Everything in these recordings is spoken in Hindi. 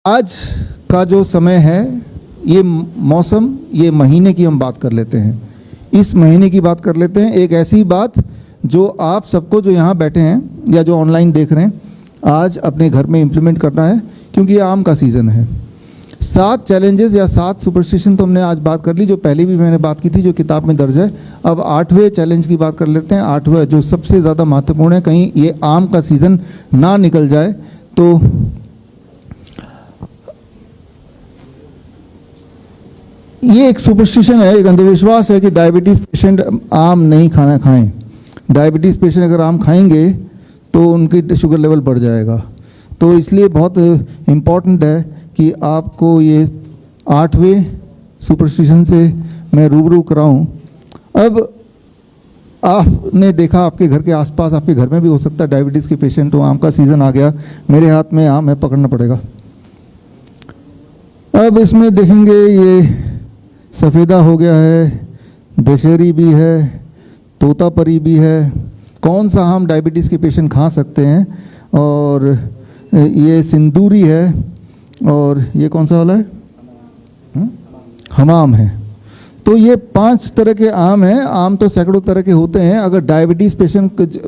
आज का जो समय है, ये मौसम, ये महीने की हम बात कर लेते हैं। इस महीने की बात कर लेते हैं, एक ऐसी बात जो आप सबको जो यहाँ बैठे हैं या जो ऑनलाइन देख रहे हैं, आज अपने घर में इम्प्लीमेंट करना है, क्योंकि ये आम का सीज़न है। 7 चैलेंजेस या 7 सुपरस्टिशन तो हमने आज बात कर ली, जो पहले भी मैंने बात की थी, जो किताब में दर्ज है। अब 8वें चैलेंज की बात कर लेते हैं। 8वां जो सबसे ज़्यादा महत्वपूर्ण है, कहीं ये आम का सीज़न ना निकल जाए। तो ये एक सुपरस्टिशन है, एक अंधविश्वास है कि डायबिटीज़ पेशेंट आम नहीं खाना खाएं। डायबिटीज़ पेशेंट अगर आम खाएंगे तो उनकी शुगर लेवल बढ़ जाएगा। तो इसलिए बहुत इम्पॉर्टेंट है कि आपको ये 8वें सुपरस्टिशन से मैं रूबरू कराऊं। अब आपने देखा आपके घर के आसपास, आपके घर में भी हो सकता है डायबिटीज़ के पेशेंट हो। आम का सीज़न आ गया, मेरे हाथ में आम है, पकड़ना पड़ेगा। अब इसमें देखेंगे ये सफ़ेदा हो गया है, दशहरी भी है, तोतापरी भी है। कौन सा आम डायबिटीज़ के पेशेंट खा सकते हैं? और ये सिंदूरी है, और ये कौन सा वाला है? हमाम है। तो ये 5 तरह के आम हैं। आम तो सैकड़ों तरह के होते हैं। अगर डायबिटीज़ पेशेंट,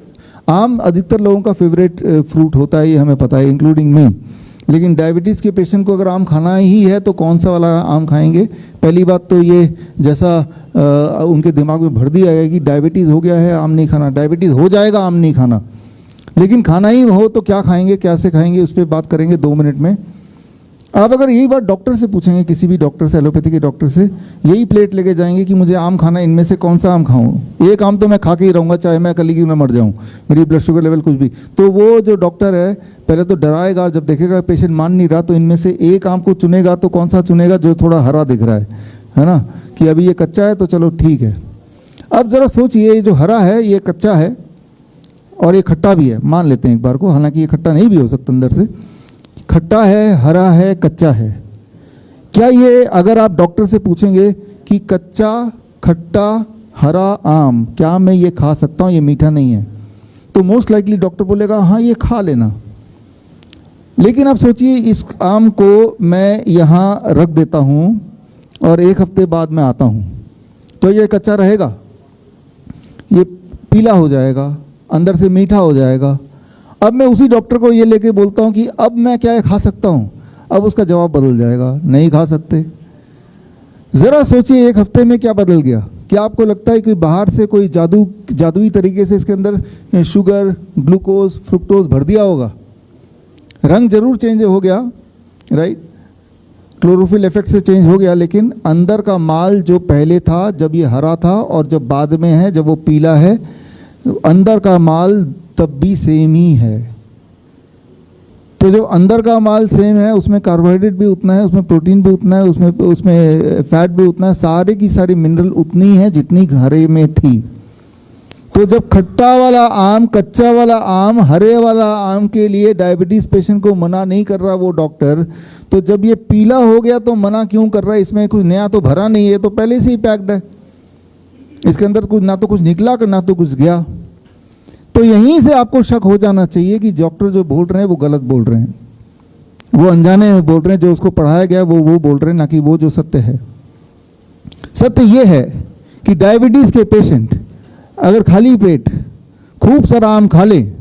आम अधिकतर लोगों का फेवरेट फ्रूट होता है, ये हमें पता है, इंक्लूडिंग मी। लेकिन डायबिटीज़ के पेशेंट को अगर आम खाना ही है तो कौन सा वाला आम खाएंगे? पहली बात तो ये, जैसा उनके दिमाग में भर दिया है कि डायबिटीज़ हो गया है, आम नहीं खाना। डायबिटीज़ हो जाएगा, आम नहीं खाना। लेकिन खाना ही हो तो क्या खाएंगे, कैसे खाएंगे, उस पर बात करेंगे 2 मिनट में। आप अगर यही बात डॉक्टर से पूछेंगे, किसी भी डॉक्टर से, एलोपैथी के डॉक्टर से, यही प्लेट लेके जाएंगे कि मुझे आम खाना, इनमें से कौन सा आम खाऊं? एक आम तो मैं खा के ही रहूँगा, चाहे मैं कल ही क्यों ना मर जाऊँ, मेरी ब्लड शुगर लेवल कुछ भी। तो वो जो डॉक्टर है पहले तो डराएगा, जब देखेगा पेशेंट मान नहीं रहा तो इनमें से एक आम को चुनेगा। तो कौन सा चुनेगा? जो थोड़ा हरा दिख रहा है ना, कि अभी ये कच्चा है तो चलो ठीक है। अब ज़रा सोचिए, ये जो हरा है ये कच्चा है और ये खट्टा भी है, मान लेते हैं एक बार को, हालांकि ये खट्टा नहीं भी हो सकता, अंदर से खट्टा है, हरा है, कच्चा है। क्या ये, अगर आप डॉक्टर से पूछेंगे कि कच्चा खट्टा हरा आम क्या मैं ये खा सकता हूँ, ये मीठा नहीं है, तो मोस्ट लाइकली डॉक्टर बोलेगा हाँ ये खा लेना। लेकिन आप सोचिए, इस आम को मैं यहाँ रख देता हूँ और 1 हफ्ते बाद मैं आता हूँ, तो ये कच्चा रहेगा, ये पीला हो जाएगा, अंदर से मीठा हो जाएगा। अब मैं उसी डॉक्टर को ये लेके बोलता हूँ कि अब मैं क्या खा सकता हूँ, अब उसका जवाब बदल जाएगा, नहीं खा सकते। ज़रा सोचिए 1 हफ्ते में क्या बदल गया। क्या आपको लगता है कि बाहर से कोई जादुई तरीके से इसके अंदर शुगर, ग्लूकोज, फ्रुक्टोज भर दिया होगा? रंग जरूर चेंज हो गया, राइट, क्लोरोफिल इफेक्ट से चेंज हो गया, लेकिन अंदर का माल जो पहले था, जब ये हरा था, और जब बाद में है, जब वो पीला है, अंदर का माल तब भी सेम ही है। तो जो अंदर का माल सेम है, उसमें कार्बोहाइड्रेट भी उतना है, उसमें प्रोटीन भी उतना है, उसमें फैट भी उतना है, सारे की सारी मिनरल उतनी है जितनी हरे में थी। तो जब खट्टा वाला आम, कच्चा वाला आम, हरे वाला आम के लिए डायबिटीज़ पेशेंट को मना नहीं कर रहा वो डॉक्टर, तो जब ये पीला हो गया तो मना क्यों कर रहा है? इसमें कुछ नया तो भरा नहीं है, तो पहले से ही पैक्ड है, इसके अंदर कुछ ना तो कुछ निकला ना तो कुछ गया। तो यहीं से आपको शक हो जाना चाहिए कि डॉक्टर जो बोल रहे हैं वो गलत बोल रहे हैं, वो अनजाने में बोल रहे हैं, जो उसको पढ़ाया गया वो बोल रहे हैं, ना कि वो जो सत्य है। सत्य ये है कि डायबिटीज़ के पेशेंट अगर खाली पेट खूब सारा आम खा लें,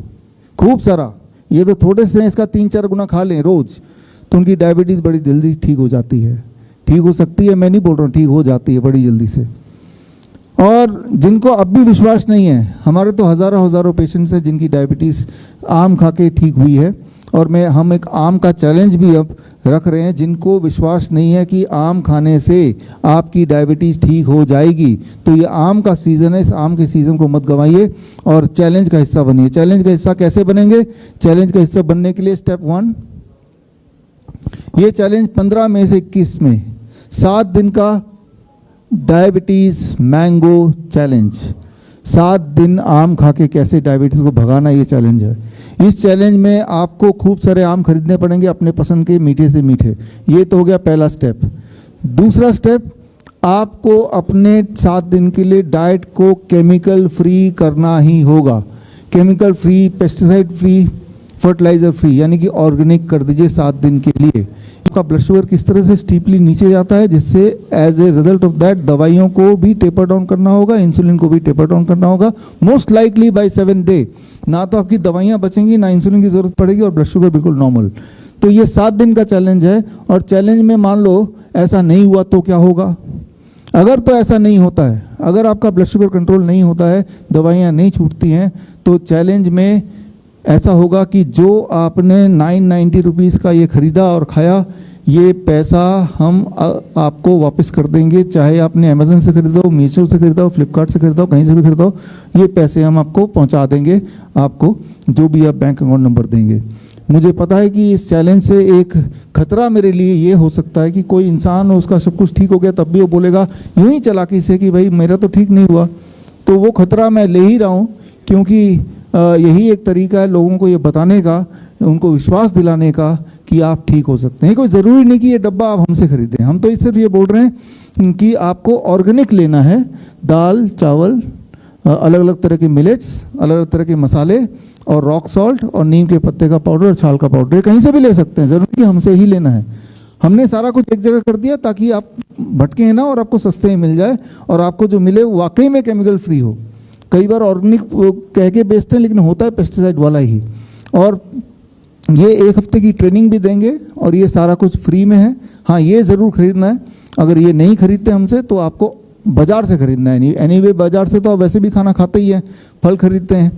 खूब सारा, ये तो थोड़े से हैं, इसका 3-4 गुना खा लें रोज़, तो उनकी डायबिटीज़ बड़ी जल्दी ठीक हो जाती है। ठीक हो सकती है, मैं नहीं बोल रहा हूँ, ठीक हो जाती है बड़ी जल्दी से। और जिनको अब भी विश्वास नहीं है, हमारे तो हज़ारों पेशेंट्स हैं जिनकी डायबिटीज़ आम खा के ठीक हुई है। और हम एक आम का चैलेंज भी अब रख रहे हैं, जिनको विश्वास नहीं है कि आम खाने से आपकी डायबिटीज़ ठीक हो जाएगी, तो ये आम का सीज़न है, इस आम के सीज़न को मत गंवाइए और चैलेंज का हिस्सा बनिए। चैलेंज का हिस्सा कैसे बनेंगे? चैलेंज का हिस्सा बनने के लिए स्टेप 1, ये चैलेंज 15 मई से 21 में 7 दिन का डायबिटीज़ मैंगो चैलेंज। 7 दिन आम खा के कैसे डायबिटीज़ को भगाना, ये चैलेंज है। इस चैलेंज में आपको खूब सारे आम खरीदने पड़ेंगे, अपने पसंद के, मीठे से मीठे। ये तो हो गया पहला स्टेप। दूसरा स्टेप, आपको अपने 7 दिन के लिए डाइट को केमिकल फ्री करना ही होगा। Chemical free, pesticide free, fertiliser free, यानी कि ऑर्गेनिक कर दीजिए 7 दिन के लिए। आपका ब्लड शुगर किस तरह से स्टीपली नीचे जाता है, जिससे as a result of that दवाइयों को भी टेपर डाउन करना होगा, इंसुलिन को भी टेपर डाउन करना होगा, मोस्ट लाइकली बाय 7 डे। ना तो आपकी दवाइयाँ बचेंगी, ना इंसुलिन की जरूरत पड़ेगी, और ब्लड शुगर बिल्कुल नॉर्मल। तो ये 7 दिन का चैलेंज है, और चैलेंज में मान लो ऐसा नहीं हुआ तो क्या होगा? अगर तो ऐसा नहीं होता है, अगर आपका ब्लड शुगर कंट्रोल नहीं होता है, दवाइयाँ नहीं छूटती हैं, तो चैलेंज में ऐसा होगा कि जो आपने 990 रुपीज़ का ये खरीदा और खाया, ये पैसा हम आपको वापस कर देंगे। चाहे आपने अमेज़न से खरीदा हो, मीशो से खरीदा हो, फ्लिपकार्ट से खरीदा हो, कहीं से भी खरीदा हो, ये पैसे हम आपको पहुंचा देंगे, आपको जो भी आप बैंक अकाउंट नंबर देंगे। मुझे पता है कि इस चैलेंज से एक खतरा मेरे लिए ये हो सकता है कि कोई इंसान, उसका सब कुछ ठीक हो गया, तब भी वो बोलेगा यूँ ही चालाकी से कि भाई मेरा तो ठीक नहीं हुआ। तो वो खतरा मैं ले ही रहा हूँ, क्योंकि यही एक तरीका है लोगों को ये बताने का, उनको विश्वास दिलाने का कि आप ठीक हो सकते हैं। कोई ज़रूरी नहीं कि ये डब्बा आप हमसे खरीदें, हम तो सिर्फ ये बोल रहे हैं कि आपको ऑर्गेनिक लेना है। दाल, चावल, अलग अलग तरह के मिलेट्स, अलग अलग तरह के मसाले, और रॉक सॉल्ट, और नीम के पत्ते का पाउडर, छाल का पाउडर, कहीं से भी ले सकते हैं, ज़रूरी कि हमसे ही लेना है। हमने सारा कुछ एक जगह कर दिया ताकि आप भटके ना, और आपको सस्ते में मिल जाए, और आपको जो मिले वाकई में केमिकल फ्री हो। कई बार ऑर्गेनिक कह के बेचते हैं, लेकिन होता है पेस्टिसाइड वाला ही। और ये 1 हफ्ते की ट्रेनिंग भी देंगे, और ये सारा कुछ फ्री में है। हाँ, ये ज़रूर खरीदना है। अगर ये नहीं खरीदते हमसे तो आपको बाज़ार से खरीदना है। एनीवे बाज़ार से तो आप वैसे भी खाना खाते ही हैं, फल खरीदते हैं।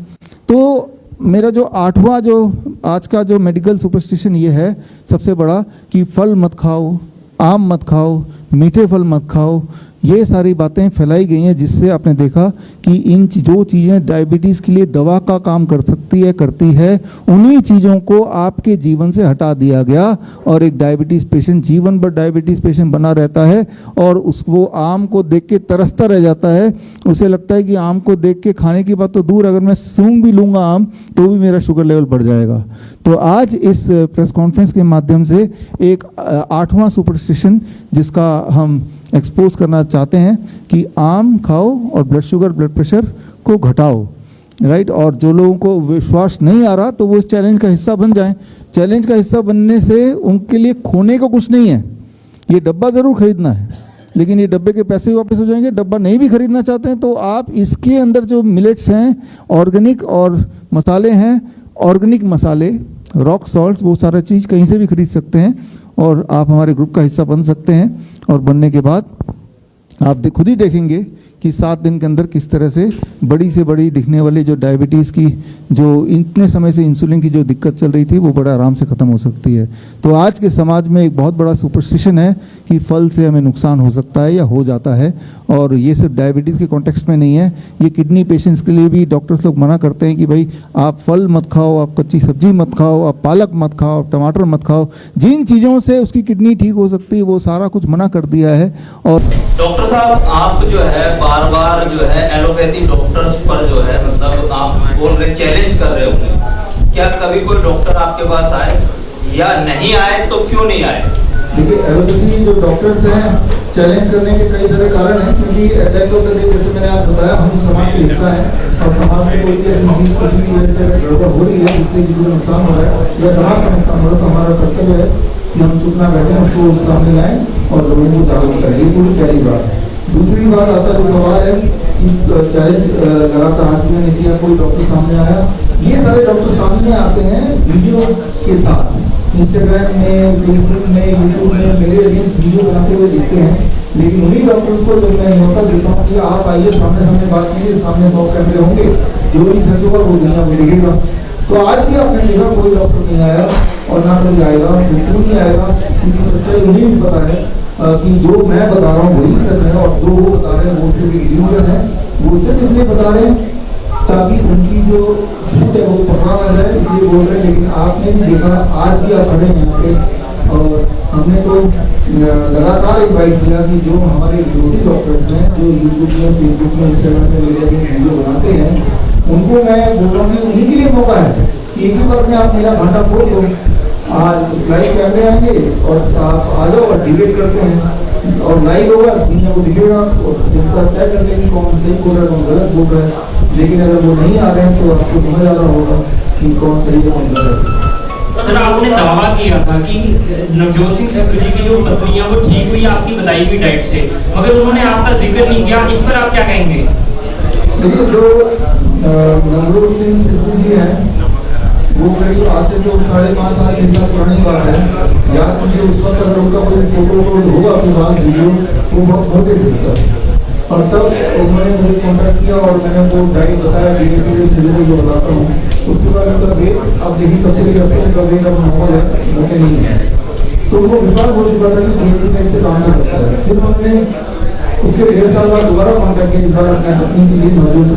तो मेरा जो 8वां जो आज का जो मेडिकल सुपरस्टिशन ये है सबसे बड़ा, कि फल मत खाओ, आम मत खाओ, मीठे फल मत खाओ। ये सारी बातें फैलाई गई हैं, जिससे आपने देखा कि इन जो चीज़ें डायबिटीज़ के लिए दवा का काम कर सकती है, करती है, उन्हीं चीज़ों को आपके जीवन से हटा दिया गया, और एक डायबिटीज़ पेशेंट जीवन भर डायबिटीज़ पेशेंट बना रहता है, और उसको आम को देख के तरसता रह जाता है। उसे लगता है कि आम को देख के, खाने की बात तो दूर, अगर मैं सूंघ भी लूँगा आम तो भी मेरा शुगर लेवल बढ़ जाएगा। तो आज इस प्रेस कॉन्फ्रेंस के माध्यम से एक 8वां सुपरस्टिशन जिसका हम एक्सपोज करना चाहते हैं कि आम खाओ और ब्लड शुगर, ब्लड प्रेशर को घटाओ, राइट। और जो लोगों को विश्वास नहीं आ रहा तो वो इस चैलेंज का हिस्सा बन जाएं। चैलेंज का हिस्सा बनने से उनके लिए खोने को कुछ नहीं है। ये डब्बा ज़रूर खरीदना है, लेकिन ये डब्बे के पैसे वापस हो जाएंगे। डब्बा नहीं भी खरीदना चाहते हैं तो आप इसके अंदर जो मिलेट्स हैं, ऑर्गेनिक, और मसाले हैं, ऑर्गेनिक मसाले, रॉक सॉल्ट्स, वो सारा चीज़ कहीं से भी खरीद सकते हैं, और आप हमारे ग्रुप का हिस्सा बन सकते हैं। और बनने के बाद आप खुद ही देखेंगे कि 7 दिन के अंदर किस तरह से बड़ी से बड़ी दिखने वाली जो डायबिटीज़ की, जो इतने समय से इंसुलिन की जो दिक्कत चल रही थी, वो बड़ा आराम से ख़त्म हो सकती है। तो आज के समाज में एक बहुत बड़ा सुपरस्टिशन है कि फल से हमें नुकसान हो सकता है या हो जाता है, और ये सिर्फ डायबिटीज़ के कॉन्टेक्स्ट में नहीं है, ये किडनी पेशेंट्स के लिए भी डॉक्टर्स लोग मना करते हैं कि भाई आप फल मत खाओ, आप कच्ची सब्जी मत खाओ, आप पालक मत खाओ, आप टमाटर मत खाओ। जिन चीज़ों से उसकी किडनी ठीक हो सकती है वो सारा कुछ मना कर दिया है। और डॉक्टर साहब, आप जो है बार बार जो है एलोपैथी डॉक्टर्स पर जो है मतलब आप बोल रहे, चैलेंज कर रहे होंगे, क्या कभी कोई डॉक्टर आपके पास आए, या नहीं आए तो क्यों नहीं आए? देखिए, एलोपैथी जो डॉक्टर्स हैं, चैलेंज करने के कई सारे कारण हैं, क्योंकि एलोपैथी जैसे मैंने आज बताया, हम समाज का हिस्सा है, और समाज में कोई भी ऐसी चीज़ किसी की वजह से गड़बड़ हो रही है जिससे किसी को नुकसान हो रहा है या समाज का नुकसान हो रहा है, तो हमारा कर्तव्य है कि हम चुप ना बैठे, उसको सामने लाएं और लोगों को जागरूक करें। ये पूरी पहली बात है। दूसरी बात आता है जो सवाल है कि चैलेंज लगातार आज मैंने किया, कोई डॉक्टर सामने आया। ये सारे डॉक्टर सामने आते हैं वीडियो के साथ, इंस्टाग्राम में, फेसबुक में, यूट्यूब में मेरे अगेंस्ट वीडियो बनाते हुए दिखते हैं। लेकिन उन्हीं डॉक्टर्स को जब मैं न्योता देता हूँ कि आप आइए, सामने सामने बात कीजिए, सामने 100 कैमरे होंगे, जो भी सच होगा वो दुनिया को दिखेगा। तो आज भी आपने देखा कोई डॉक्टर नहीं आया, और ना कभी आएगा। क्यों नहीं आएगा? क्योंकि सच्चाई उन्हें भी पता है कि जो मैं बता रहा हूँ वही सच है, और जो वो बता रहे हैं वो सिर्फ इल्यूजन है। वो सिर्फ इसलिए बता रहे हैं ताकि उनकी जो झूठ है वो पकड़ा ना जाए, इसलिए बोल रहे हैं। लेकिन आपने भी देखा, आज भी आप खड़े हैं यहाँ पे, और हमने तो लगातार इन्वाइट किया कि जो हमारे विरोधी डॉक्टर्स हैं, जो यूट्यूब में, फेसबुक में, इंस्टाग्राम में मेरे वीडियो बनाते हैं, उनको मैं बोल रहा हूँ कि उन्हीं के लिए मौका है कि एक ही बार में आप मेरा घंटा खोल दो, लाइव कैमरे आएंगे और आप आ जाओ और डिबेट करते हैं, और लाइव होगा, दुनिया को दिखेगा, और जनता तय कर लेगी कौन सही बोल रहा है, कौन गलत बोल रहा है। लेकिन अगर वो नहीं आ रहे हैं तो आपको समझ आ रहा होगा कि कौन सही है कौन गलत है। सर आपने दावा किया था कि नवजोत सिंह सिद्धू जी की जो पत्नी है वो ठीक हुई आपकी बताई हुई डाइट से, मगर उन्होंने आपका जिक्र नहीं किया, इस पर आप क्या कहेंगे? देखिए, जो नवजोत सिंह सिद्धू जी हैं वो करीब आज से जो 5.5 साल 6 साल पुरानी बात है। याद मुझे उस वक्त अगर उनका कोई फोटो होगा आपके पास वीडियो, वो बहुत मोटे थे और तब उन्होंने मुझे कॉन्टैक्ट किया और मैंने वो डाइट बताया धीरे धीरे जो बताता हूँ। उसके बाद उनका वेट आप देखिए कब से करते हैं, उनका वेट अब नॉर्मल है, मोटे नहीं है। तो वो विश्वास हो चुका था कि डाइट से काम नहीं करता है। फिर उन्होंने उसके 1.5 साल बाद दोबारा कॉन्टैक्ट किया, इस बार अपने पत्नी के लिए नवजोत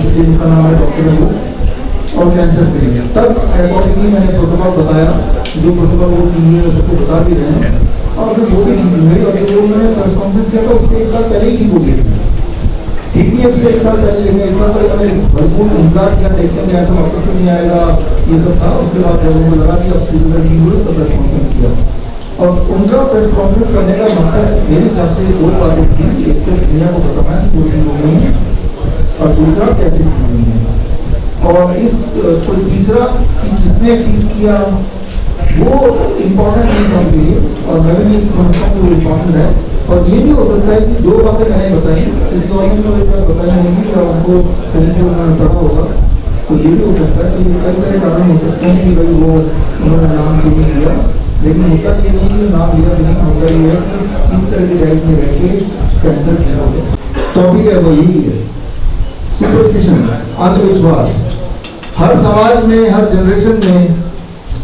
सिद्धू का नाम है, डॉक्टर है वो, और कैंसर के लिए। तब अकॉर्डिंगली मैंने प्रोटोकॉल बताया, जो प्रोटोकॉल वो सबको बता भी रहे हैं, और फिर वो भी ठीक हुई। और जो उन्होंने प्रेस कॉन्फ्रेंस किया था उससे 1 साल पहले ही ठीक हो गई थी। ठीक नहीं अब से 1 साल पहले, लेकिन 1 साल पहले मैंने भरपूर इंतजार किया, देखते हैं ऐसा वापस से नहीं आएगा, ये सब था। उसके बाद जब उन्होंने लगा कि अब पूरी तरह ठीक हुई तो प्रेस कॉन्फ्रेंस किया। और उनका प्रेस कॉन्फ्रेंस करने का मकसद मेरे हिसाब से 2 बातें थी। एक तो दुनिया को बताना है वो ठीक हो गई है, और दूसरा कैसे ठीक हुई है। और इस कोई तीसरा कि किसने ठीक किया वो इम्पोर्टेंट नहीं था उनके लिए, और मैं भी नहीं समझता हूँ वो इम्पोर्टेंट है। और ये भी हो सकता है कि जो बातें मैंने बताई इस गवर्नमेंट में बताई होंगी या उनको कहीं से उन्होंने पढ़ा होगा, तो ये भी हो सकता है कि कई सारे कारण हो सकते हैं कि भाई वो उन्होंने नाम क्यों नहीं लिया। लेकिन मुद्दा ये नहीं कि नाम लिया, लेकिन मुद्दा ये है कि इस तरह की डाइट में रह के कैंसर ठीक हो सकता। टॉपिक है वो यही है, सुपरस्टिशन, अंधविश्वास। हर समाज में, हर जनरेशन में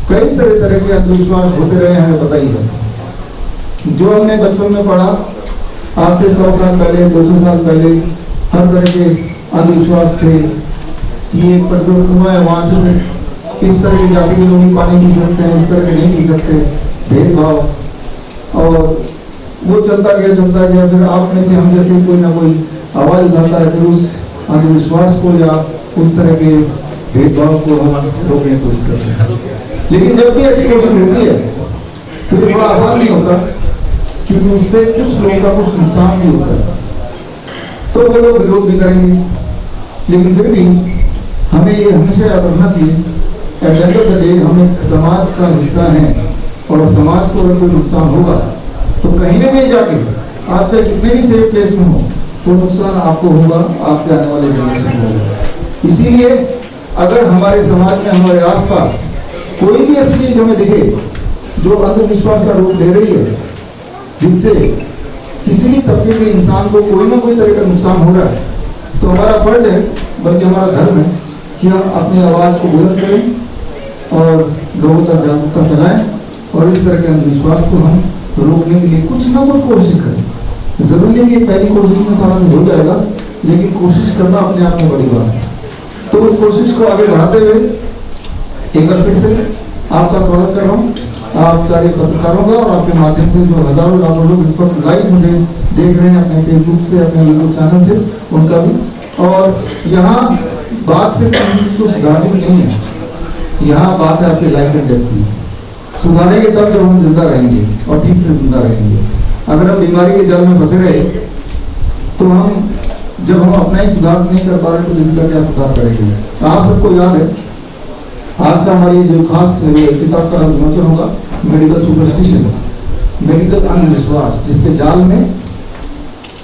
कई सारे तरह के अंधविश्वास होते रहे हैं, पता ही है। जो हमने बचपन में पढ़ा, आज से 100 साल पहले, 200 साल पहले हर तरह के अंधविश्वास थे कि एक पेट्रोल कुआं है, वहां से इस तरह की जाति के लोग ही पानी पी सकते हैं, इस तरह के नहीं पी सकते, भेदभाव। और वो चलता गया। फिर आप में से हम जैसे कोई ना कोई आवाज उठाता है, फिर उस अंधविश्वास को या उस तरह के भेदभाव को हम रोकने की कोशिश करते हैं। लेकिन जब भी ऐसी कोशिश होती है तो ये थोड़ा आसान नहीं होता, क्योंकि उससे कुछ लोगों का कुछ नुकसान भी होता है, तो वो लोग विरोध भी करेंगे। लेकिन फिर भी हमें ये हमेशा याद रखना चाहिए, at the end of the day हम एक समाज का हिस्सा हैं, और समाज को अगर कोई नुकसान होगा तो कहीं ना कहीं जाके आप चाहे कितने भी सेफ प्लेस में हो, वो नुकसान आपको होगा, आपके आने वाले जनरेशन को होगा। इसीलिए अगर हमारे समाज में, हमारे आसपास कोई भी ऐसी चीज हमें दिखे जो अंधविश्वास का रूप ले रही है, जिससे किसी भी तबके के इंसान को कोई ना कोई तरह का नुकसान हो रहा है, तो हमारा फर्ज है, बल्कि हमारा धर्म है कि हम अपनी आवाज को बुलंद करें और लोगों तक जागरूकता फैलाएं, और इस तरह के अंधविश्वास को हम रोकने के लिए कुछ ना कुछ कोशिश करें। जरूरी नहीं कि पहली कोशिश में सारा हो जाएगा, लेकिन कोशिश करना अपने आप में बड़ी बात है। तो उस कोशिश को आगे बढ़ाते हुए एक बार फिर से आपका स्वागत कर रहा हूँ, आप सारे पत्रकारों का, और आपके माध्यम से जो हजारों लाखों लोग इस वक्त लाइव मुझे देख रहे हैं अपने फेसबुक से, अपने यूट्यूब चैनल से, उनका भी। और यहाँ बात सिर्फ किसी को सुधारने की नहीं है, यहाँ बात है आपके लाइफ एंड डेथ की। सुधारेंगे तब जब हम जिंदा रहेंगे, और ठीक से जिंदा रहेंगे। अगर हम बीमारी के जाल में फंसे रहे तो जब हम अपना ही सुधार नहीं कर पा रहे तो किसी का क्या सुधार करेंगे। आप सबको याद है आज का हमारी जो खास किताब का विमोचन होगा, मेडिकल सुपरस्टिशन, मेडिकल अंधविश्वास, जिसके जाल में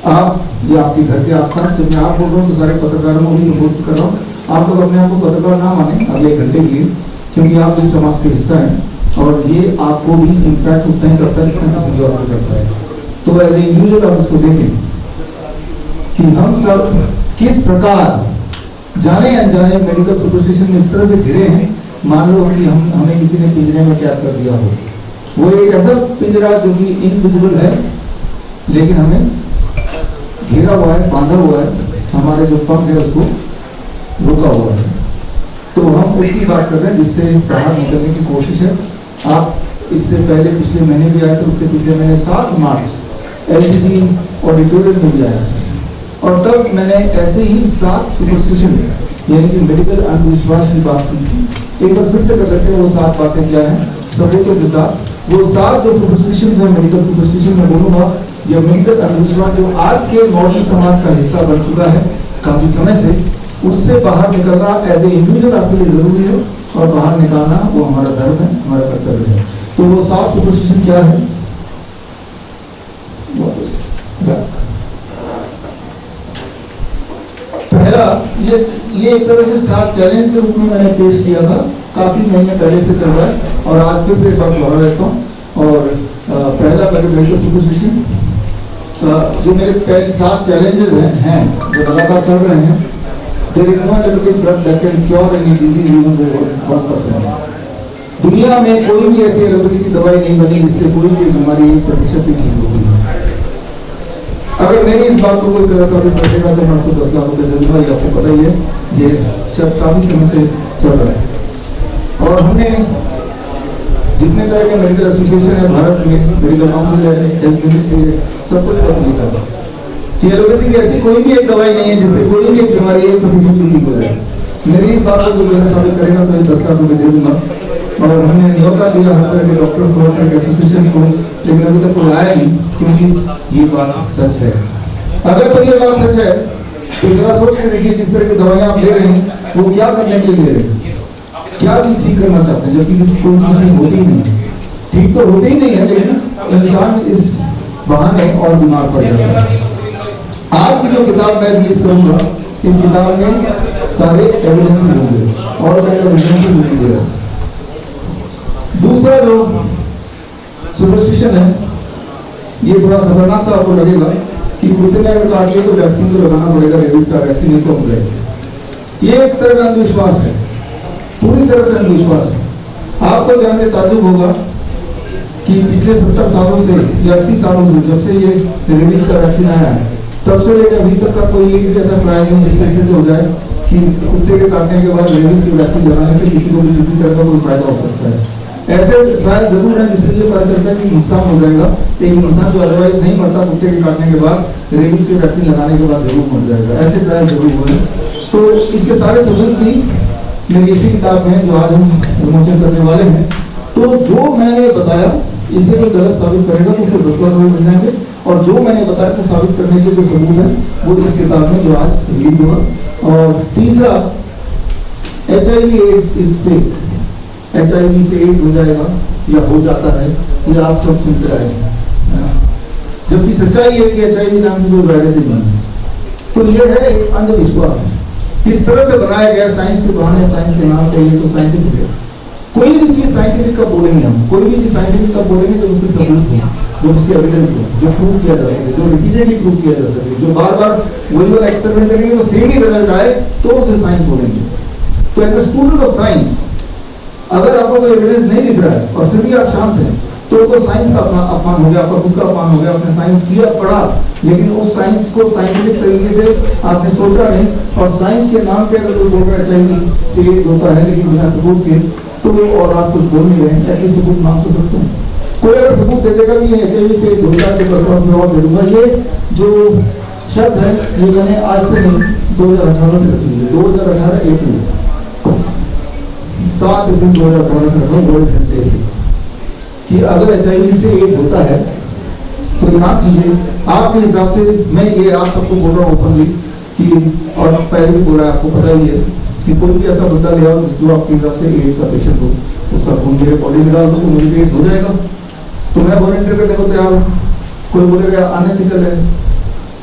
आप या आपके घर के आसपास, जब मैं आप बोल रहा हूँ तो सारे पत्रकारों को भी संबोधित कर रहा हूँ। आप लोग अपने आप को पत्रकार ना माने अगले 1 घंटे के लिए, क्योंकि आप इस समाज के हिस्सा हैं, और ये आपको भी इम्पैक्ट उतना ही करता है जितना किसी और को करता है। तो एज ए इंडिविजुअल आप इसको देखें कि हम सब किस प्रकार जाने अनजाने मेडिकल सुपरस्टिशन में इस तरह से घिरे हैं। मान लो कि हमें किसी ने पिंजरे में कैद कर दिया हो, वो एक ऐसा पिंजरा जो कि इनविजिबल है, लेकिन हमें घेरा हुआ है, बांधा हुआ है, हमारे जो पंख है उसको रोका हुआ है। तो हम उसकी बात कर रहे हैं जिससे बाहर निकलने की कोशिश है। आप इससे पहले पिछले महीने भी आए थे, उससे पिछले महीने 7 मार्च एलटीजी ऑडिटोरियम में भी आया, और तब मैंने ऐसे ही 7 सुपरस्टिशन यानी कि मेडिकल अंधविश्वास की बात की थी। एक बार फिर से कर लेते हैं वो 7 बातें क्या है सबूतों के साथ। वो 7 जो सुपरस्टिशन है, मेडिकल सुपरस्टिशन में बोलूंगा, या मेडिकल अंधविश्वास जो आज के मॉडर्न समाज का हिस्सा बन चुका है काफी समय से, उससे बाहर निकलना एज ए इंडिविजुअल आपके लिए जरूरी है, और बाहर निकालना वो हमारा धर्म है, हमारा कर्तव्य है। तो वो 7 सुपरस्टिशन क्या है? पहला, ये एक तरह से 7 चैलेंज के रूप में मैंने पेश किया था, काफी महीने पहले से चल रहा है, और आज फिर से एक बार दोहरा देता हूँ। और पहला मेडिकल सुपरस्टिशन, जो मेरे 7 चैलेंजेस हैं जो लगातार चल रहे हैं। There is no allopathic drug that can cure any disease even by 1%। दुनिया में कोई भी ऐसी एलोपैथी की दवाई नहीं बनी जिससे कोई भी बीमारी 1% भी ठीक होगी। अगर मेरी इस बात को कोई गलत साबित करेगा तो मैं उसको 10 लाख रुपए दे दूंगा, ये आपको पता ही है। ये शब्द काफी समय से चल रहा है, और हमने जितने तरह के मेडिकल एसोसिएशन है भारत में, मेडिकल काउंसिल है, हेल्थ मिनिस्ट्री है, सब कुछ पता लिखा कि एलोपैथी की ऐसी कोई भी एक दवाई नहीं है जिससे कोई भी एक बीमारी 1% भी ठीक हो जाए। मेरी इस बात को कोई गलत साबित करेगा तो 10 लाख रुपए दे दूंगा। और हमने न्योता दिया हर तरह के डॉक्टर्स को, हर तरह के एसोसिएशन को, लेकिन अभी तक कोई आया नहीं, क्योंकि ये बात सच है। अगर तो ये बात सच है तो जरा सोच के देखिए, जिस तरह की दवाइयां आप ले रहे हैं वो क्या करने के लिए ले रहे हैं, क्या चीज ठीक करना चाहते हैं, जबकि कोई चीज होती ही नहीं, ठीक तो होती ही नहीं है, लेकिन इंसान इस बहाने और बीमार पड़ जाता है। आज की जो किताब मैं रिलीज करूंगा, इस किताब में सारे एविडेंस होंगे और एविडेंस मिलेगा। दूसरा जो सुपरस्टिशन है, ये थोड़ा खतरनाक सा आपको लगेगा कि कुत्ते ने अगर काट लिया तो वैक्सीन तो लगाना पड़ेगा, रेबीज का वैक्सीन नहीं तो हो गए। ये एक तरह का अंधविश्वास है, पूरी तरह से अंधविश्वास है। आपको जान के ताज्जुब होगा कि पिछले 70 सालों से या 80 सालों से, जब से ये रेबीज का वैक्सीन आया है, तब से लेकर अभी तक का कोई एक भी ऐसा ट्रायल नहीं जिससे सिद्ध हो जाए कि कुत्ते के काटने के बाद रेबीज की वैक्सीन लगाने से किसी को भी किसी तरह का कोई फायदा हो सकता है। ऐसे ट्रायल जरूर है जिससे ये पता चलता है कि नुकसान हो जाएगा, लेकिन नुकसान जो अदरवाइज नहीं मरता कुत्ते के काटने के बाद रेबीज की वैक्सीन लगाने के बाद जरूर मर जाएगा। ऐसे ट्रायल जरूर हुए। तो इसके सारे सबूत भी मेरी इसी किताब में जो आज हम विमोचन करने वाले हैं। तो जो मैंने बताया इसे कोई गलत साबित करेगा तो फिर 10 लाख रुपए मिल जाएंगे, और जो मैंने बताया तो साबित करने के जो सबूत है वो इस किताब में जो आज रिलीज हुआ। और तीसरा, HIV AIDS is fake, HIV से एड्स हो जाएगा या हो जाता है, ये आप सब सुनते आए हैं, जबकि सच्चाई है कि HIV नाम की कोई वायरस ही नहीं है। तो ये है एक अंधविश्वास, इस तरह से बनाया गया साइंस के बहाने, साइंस के नाम पे। ये तो साइंटिफिक है। कोई भी चीज साइंटिफिक कब बोलेंगे हम, कोई भी चीज साइंटिफिक कब बोलेंगे जब उसके सबूत हो, जो उसकी एविडेंस हो, जो प्रूव किया जा सके, जो रिपीटेडली प्रूव किया जा सके, जो बार बार वही वाला एक्सपेरिमेंट करेंगे तो सेम ही रिजल्ट आए तो उसे साइंस बोलेंगे। तो as a student of science, अगर आपको कोई एविडेंस नहीं दिख रहा है और फिर भी आप शांत हैं, तो साइंस का अपना अपमान हो गया, आपका खुद का अपमान हो गया। आपने साइंस किया, पढ़ा, लेकिन उस साइंस को साइंटिफिक तरीके से आपने सोचा नहीं, और साइंस के नाम पे अगर कोई बोल रहा है HIV से एड्स होता है लेकिन बिना सबूत के, तो और आप कुछ बोल नहीं रहे हैं, एटलीस्ट सबूत मांग तो सकते हैं। कोई अगर सबूत दे देगा कि ये HIV से एड्स होता है तो 10 लाख रुपए और दे दूंगा। ये जो शब्द है ये मैंने आज से नहीं 2018 से रखी है, 2018 अप्रैल 7 अप्रैल 2018 से रखा वर्ल्ड हेल्थ डे से, कि अगर HIV से एड्स होता है तो एक काम कीजिए आपके हिसाब से। मैं ये आप सबको बोल रहा हूँ ओपनली कि, और पहले भी बोला है, आपको पता ही है कि कोई भी ऐसा बंदा ले आओ जो आपके हिसाब से एड्स का पेशेंट हो, उसका खून मेरे बॉडी में डाल दो तो मुझे एड्स हो जाएगा, तो मैं वॉलंटियर करने को तैयार हूँ। कोई बोलेगा अनएथिकल है,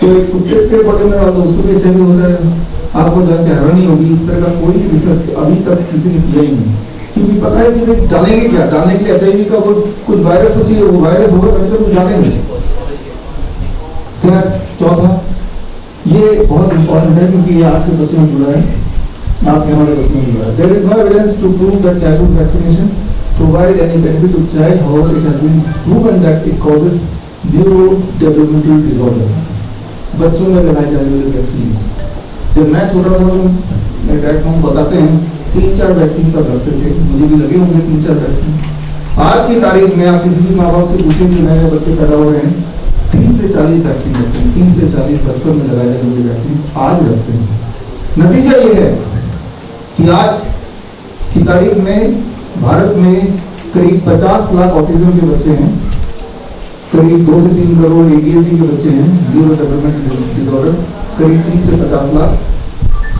तो एक कुत्ते के बॉडी में डाल दो उसको भी HIV हो जाएगा। आपको जान के हैरानी होगी, इस तरह का कोई रिसर्च अभी तक किसी ने किया ही नहीं, क्योंकि पता है कि भाई डालेंगे क्या, डालने के लिए HIV का कुछ वायरस तो चाहिए, वो वायरस होगा तभी तो कुछ डालेंगे। फिर चौथा, ये बहुत इंपॉर्टेंट है क्योंकि ये आज के बच्चों में जुड़ा है, आपके हमारे बच्चों में जुड़ा है। There is no evidence to prove that childhood vaccination provide any benefit to child, however it has been proven that it causes neuro developmental disorder. बच्चों में लगाए जाने वाले वैक्सीन, जब मैं छोटा था तो मेरे डैड को बताते हैं 3-4 वैक्सीन तक लगते थे, मुझे भी लगे होंगे 3-4 वैक्सीन। आज की तारीख में आप किसी भी माँ बाप से पूछें कि नए बच्चे पैदा हो रहे हैं, 30 से 40 वैक्सीन लगते हैं, 30 से 40 बचपन में लगाए जाने वाले वैक्सीन आज लगते हैं। नतीजा ये है कि आज की तारीख में भारत में करीब 50 लाख ऑटिज्म के बच्चे हैं, करीब 2 से 3 करोड़ ADHD के बच्चे हैं, न्यूरो डेवलपमेंटल डिसऑर्डर, करीब 30 से 50 लाख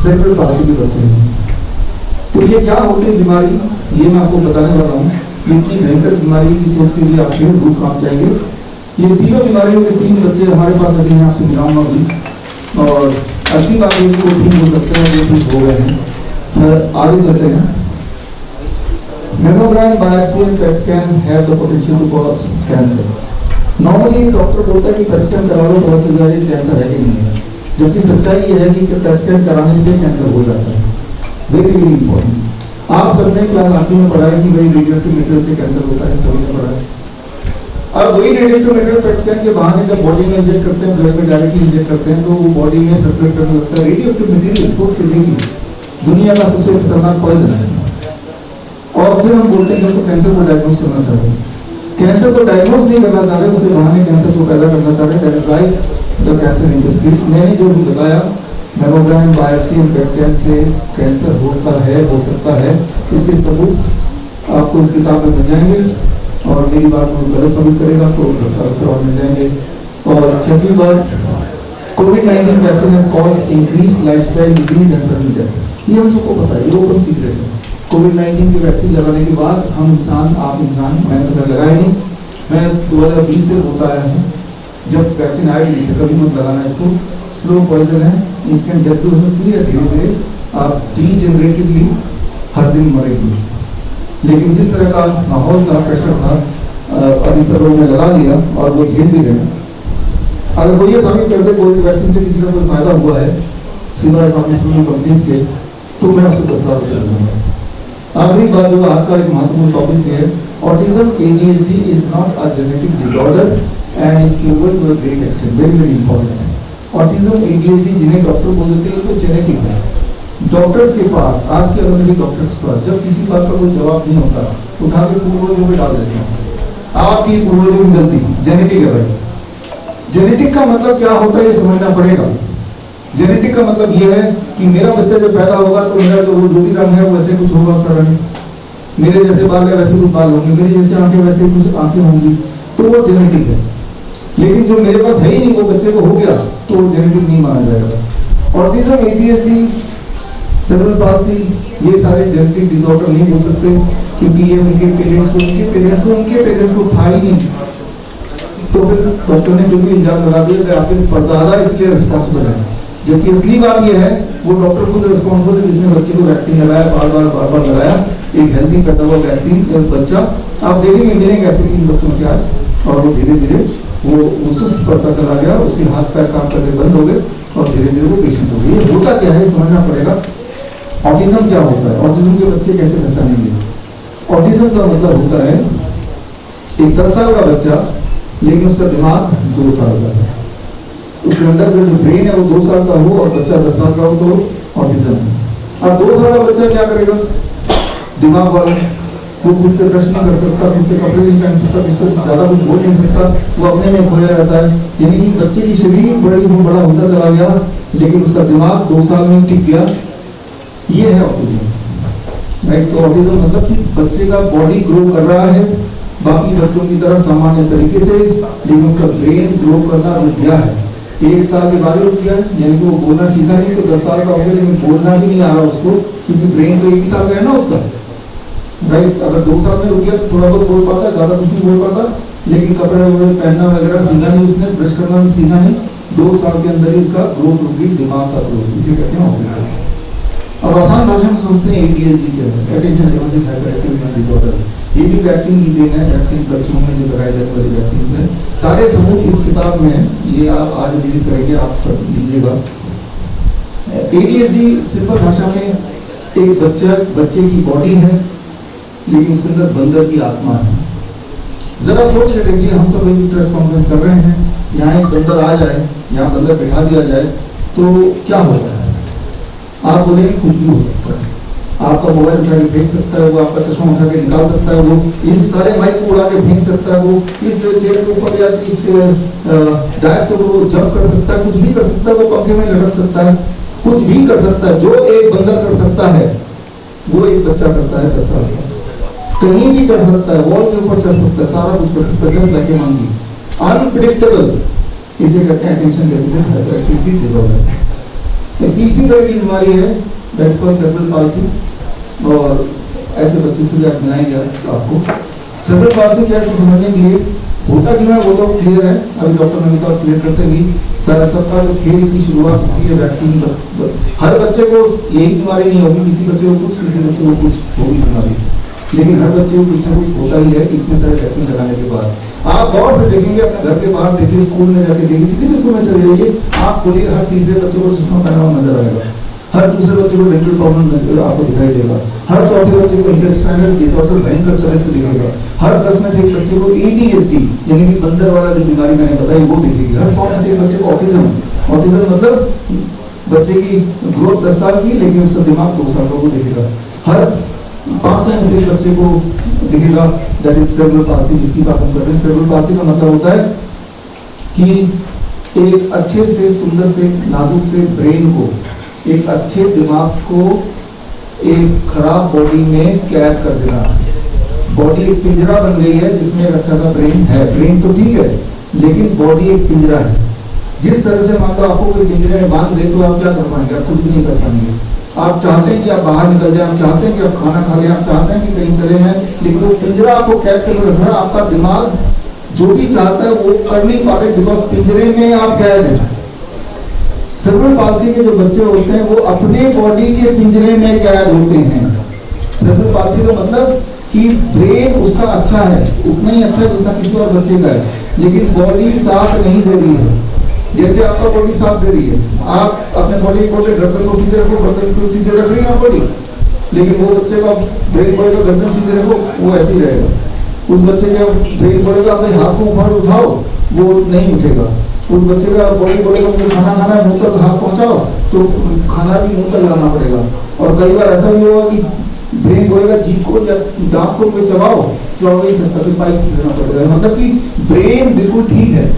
सेरेब्रल पाल्सी के बच्चे हैं। तो ये क्या होती है बीमारी, ये मैं आपको बताने वाला हूँ। इतनी भयंकर बीमारी की सोच के लिए आपके रूप काम चाहिए। ये तीनों बीमारियों के 3 बच्चे हमारे पास अभी हैं, आपसे मिलाऊंगा अभी। और अच्छी बात है कि वो ठीक हो सकते हैं, वो ठीक हो गए हैं। आगे चलते हैं। Mammogram, biopsy and PET scan have the potential to cause cancer. Normally doctor बोलता है कि पेट स्कैन करा लो, पता चल जाएगा कैंसर है कि नहीं है, जबकि सच्चाई ये है कि पेट स्कैन कराने से कैंसर हो जाता है। Very very important. आप सबने क्लास 8वीं में पढ़ा है कि भाई रेडियोएक्टिव मटेरियल से कैंसर होता है, सभी ने पढ़ा है। अब वही रेडियोएक्टिव मटेरियल पेट स्कैन के बहाने जब बॉडी में इंजेक्ट करते हैं, ब्लड में डायरेक्टली इंजेक्ट करते हैं, तो वो बॉडी में सर्कुलेट करने लगता है। रेडियोएक्टिव मटेरियल सोच के देखिए, दुनिया का सबसे खतरनाक पॉइजन है। और फिर हम बोलते हैं कि हमको कैंसर को डायग्नोस करना चाह रहे हैं। कैंसर को डायग्नोस नहीं करना चाह रहे, उसके बहाने कैंसर को पैदा करना चाह रहे हैं। That is why the cancer industry. मैंने जो भी बताया, मेमोग्राम, बायोप्सी और पेट स्कैन से कैंसर होता है, हो सकता है, इसके सबूत आपको इस किताब में मिल जाएंगे। और मेरी बात को गलत साबित करेगा तो दस्तावेज और मिल जाएंगे। और छठी बात, कोविड-19 vaccine has caused increase lifestyle disease and sudden death. ये हम सबको पता है, ये ओपन सीक्रेट है। कोविड-19 की वैक्सीन लगाने के बाद हम इंसान, आप इंसान, मैंने तो लगाया नहीं, मैं 2020 से होता आया हूँ, जब वैक्सीन आई नहीं थी, कभी मत लगाना इसको। स्लो पॉइजन है, इंस्टेंट डेथ भी हो सकती है, धीरे धीरे आप डीजेनरेटिवली हर दिन मरेगी। लेकिन जिस तरह का माहौल था, प्रेशर था, अधिकतर लोगों ने लगा लिया और वो झेल भी रहे। अगर वो ये साबित कर दे कोई वैक्सीन से किसी का कोई फायदा हुआ है सिवाय फार्मास्यूटिकल कंपनीज के, तो मैं उसको 10 लाख रुपये दूंगा। आखिरी बात जो आज का एक महत्वपूर्ण टॉपिक भी है, autism ADHD is not a genetic disorder and is curable to a great extent. Very very important है। ऑटिज्म ADHD जिन्हें डॉक्टर बोल देते हैं तो जेनेटिक है। डॉक्टर्स के पास, आज के एलोपैथिक डॉक्टर्स पर जब किसी बात का कोई जवाब नहीं होता, उठा के पूर्वजों में डाल देते हैं। आपकी पूर्वजों की गलती, जेनेटिक है भाई। जेनेटिक का मतलब क्या होता है ये समझना पड़ेगा। जेनेटिक का मतलब ये है कि मेरा बच्चा जब पैदा होगा तो मेरा जो भी रंग है वैसे कुछ होगा उसका रंग, मेरे जैसे बाल है वैसे कुछ बाल होंगे, मेरी जैसे आंखें वैसे कुछ आंखें होंगी, तो वो जेनेटिक है। लेकिन जो मेरे पास है ही नहीं, वो बच्चे को हो गया, तो वो जेनेटिक नहीं माना जाएगा। ऑटिज्म, ADHD, सेरेब्रल पाल्सी, ये सारे जेनेटिक डिसऑर्डर नहीं हो सकते, क्योंकि ये उनके पेरेंट्स को था ही नहीं। तो फिर डॉक्टर ने फिर भी इल्जाम लगा दिया कि आपके परदादा इसलिए रिस्पॉन्सिबल है, जबकि असली बात यह है वो डॉक्टर खुद रिस्पॉन्सिबल है जिसने बच्चे को वैक्सीन लगाया, बार बार लगाया। एक हेल्दी पैदा हुआ वैक्सीन बच्चा, आप देखेंगे मिलेंगे ऐसे इन बच्चों से आज, और वो धीरे धीरे वो सुस्त पड़ता चला गया, उसके हाथ पैर काम करने बंद हो गए और धीरे धीरे वो पेशेंट हो गए। ये होता क्या है समझना पड़ेगा। ऑटिज्म क्या होता है, ऑटिज्म के बच्चे कैसे पहचानेंगे? ऑटिज्म का मतलब होता है एक 10 साल का बच्चा, लेकिन उसका दिमाग 2 साल का है, उसके अंदर का जो ब्रेन है वो 2 साल का हो और बच्चा 10 साल का हो तो ऑटिज्म है। अब 2 साल का बच्चा क्या करेगा? दिमाग वाला, वो खुद से ब्रश नहीं कर सकता, खुद से कपड़े नहीं पहन सकता, खुद से ज्यादा कुछ बोल नहीं सकता, वो अपने में खोया रहता है। यानी कि बच्चे की शरीर बड़ा होता चला गया, लेकिन उसका दिमाग 2 साल में टिक गया। ये है ऑटिज्म, राइट। तो ऑटिज्म मतलब कि बच्चे का बॉडी ग्रो कर रहा है बाकी बच्चों की तरह सामान्य तरीके से, लेकिन उसका ब्रेन ग्रो करना रुक गया है। 1 साल के बाद रुक गया, यानी कि वो बोलना सीखा नहीं, तो 10 साल का हो गया, लेकिन बोलना भी नहीं आ रहा उसको, क्योंकि ब्रेन तो 1 साल का है ना उसका, राइट। अगर 2 साल में रुक गया तो थोड़ा बहुत बोल पाता, ज्यादा कुछ नहीं बोल पाता, लेकिन कपड़े वगैरह पहनना वगैरह सीखा नहीं उसने, ब्रश करना सीखा नहीं। 2 साल के अंदर ही उसका ग्रोथ रुक गई, दिमाग का ग्रोथ, इसे कहते हैं ऑटिज्म। अब आसान भाषा में समझते हैं ADHD क्या है, attention deficit hyper activity disorder. ये भी वैक्सीन की देन है, वैक्सीन बच्चों में जो लगाई जाने वाली वैक्सीन है, सारे सबूत इस किताब में है, ये आप आज रिलीज करेंगे, आप सब लीजिएगा। ADHD सिंपल भाषा में एक बच्चे की बॉडी है, लेकिन उसके अंदर बंदर की आत्मा है। जरा सोच के देखिए, हम सब एक प्रेस कॉन्फ्रेंस कर रहे हैं, यहाँ एक बंदर आ जाए, यहाँ बंदर बैठा दिया जाए तो क्या होगा? आप बोलेंगे कुछ भी हो सकता है, आपका मोबाइल उठा के फेंक सकता है, वो आपका चश्मा उठा के निकाल सकता है, वो इस सारे माइक को उड़ा के फेंक सकता है, वो इस चेयर के ऊपर या इस डैश के ऊपर वो जंप कर सकता है, कुछ भी कर सकता है, वो पंखे में लटक सकता है, कुछ भी कर सकता है। जो एक बंदर कर सकता है वो एक बच्चा करता है 10 साल का। कहीं भी चढ़ सकता है, वॉल के ऊपर चढ़ सकता है, सारा कुछ कर सकता है, just like a monkey. Unpredictable, इसे कहते हैं attention deficit hyper activity disorder. तीसरी तरह की बीमारी है दैट्स कॉल्ड सेरेब्रल पाल्सी, और ऐसे बच्चे से भी आप मिलाएंगे आपको। सेरेब्रल पाल्सी क्या है इसको समझने के लिए होता क्यों है वो तो क्लियर है, अभी डॉक्टर नमिता और क्लियर करते ही सबका जो खेल की शुरुआत होती है वैक्सीन पर। हर बच्चे को यही बीमारी नहीं होगी, किसी बच्चे को कुछ, किसी बच्चे को कुछ होगी बीमारी, लेकिन हर बच्चे को कुछ ना कुछ होता ही है इतने सारे वैक्सीन लगाने के बाद। आप गौर से देखेंगे, अपने घर के बाहर देखिए, स्कूल में जाके देखिए, किसी भी स्कूल में चले जाइए, आप खोलिए, हर तीसरे बच्चे को चश्मा पहना हुआ नजर आएगा, हर दूसरे बच्चे को डेंटल प्रॉब्लम आपको दिखाई देगा, हर चौथे बच्चे को इंटेस्टाइनल डिसऑर्डर भयंकर तरह से दिखेगा, हर 10 में से एक बच्चे को ADHD यानी कि बंदर वाला जो बीमारी मैंने बताई वो दिखेगी, हर 100 में से एक बच्चे को ऑटिज्म मतलब बच्चे की ग्रोथ 10 साल की लेकिन उसका दिमाग 2 साल का वो दिखेगा, हर 500 में से एक बच्चे को दिखेगा दैट इज सेरेब्रल पाल्सी, जिसकी बात हम कर रहे हैं। सेरेब्रल पाल्सी का मतलब होता है कि एक अच्छे से सुंदर से नाजुक से ब्रेन को, एक अच्छे दिमाग को एक खराब बॉडी में कैद कर देना। बॉडी एक पिंजरा बन गई है जिसमें एक अच्छा सा ब्रेन है, ब्रेन तो ठीक है लेकिन बॉडी एक पिंजरा है। जिस तरह से मान लो आपको कोई पिंजरे में बांध दे तो आप क्या कर पाएंगे? आप कुछ भी नहीं कर पाएंगे। आप चाहते हैं कि आप बाहर निकल जाए, आप चाहते हैं कि आप खाना खा लें, आप चाहते हैं कि कहीं चले हैं, लेकिन वो पिंजरा आपको कैद कर रखा है। आपका दिमाग जो भी चाहता है वो कर नहीं पाते बिकॉज पिंजरे में आप कैद हैं। सेरेब्रल पाल्सी के जो बच्चे होते हैं वो अपने बॉडी के पिंजरे में कैद होते हैं। सेरेब्रल पाल्सी का मतलब कि ब्रेन उसका अच्छा है, उतना ही अच्छा जितना किसी और बच्चे का है, लेकिन बॉडी साथ नहीं दे रही है। जैसे आपका बॉडी साथ दे रही है, आप अपने बॉडी को गर्दन को सीधे रखो, गर्दन को सीधे रख रही है ना बॉडी, लेकिन वो बच्चे का ब्रेन बोलेगा गर्दन सीधे रखो, वो ऐसे ही रहेगा। उस बच्चे का ब्रेन बोलेगा भाई हाथ को ऊपर उठाओ, वो नहीं उठेगा। उस बच्चे का बॉडी बोलेगा मुझे खाना खाना है, मुंह तक हाथ पहुंचाओ, तो खाना भी मुंह तक लाना पड़ेगा। और कई बार ऐसा भी होगा कि ब्रेन बोलेगा जीभ को या दांत को कोई चबाओ नहीं सकता, फिर पाइप से देना पड़ेगा। मतलब कि ब्रेन बिल्कुल ठीक है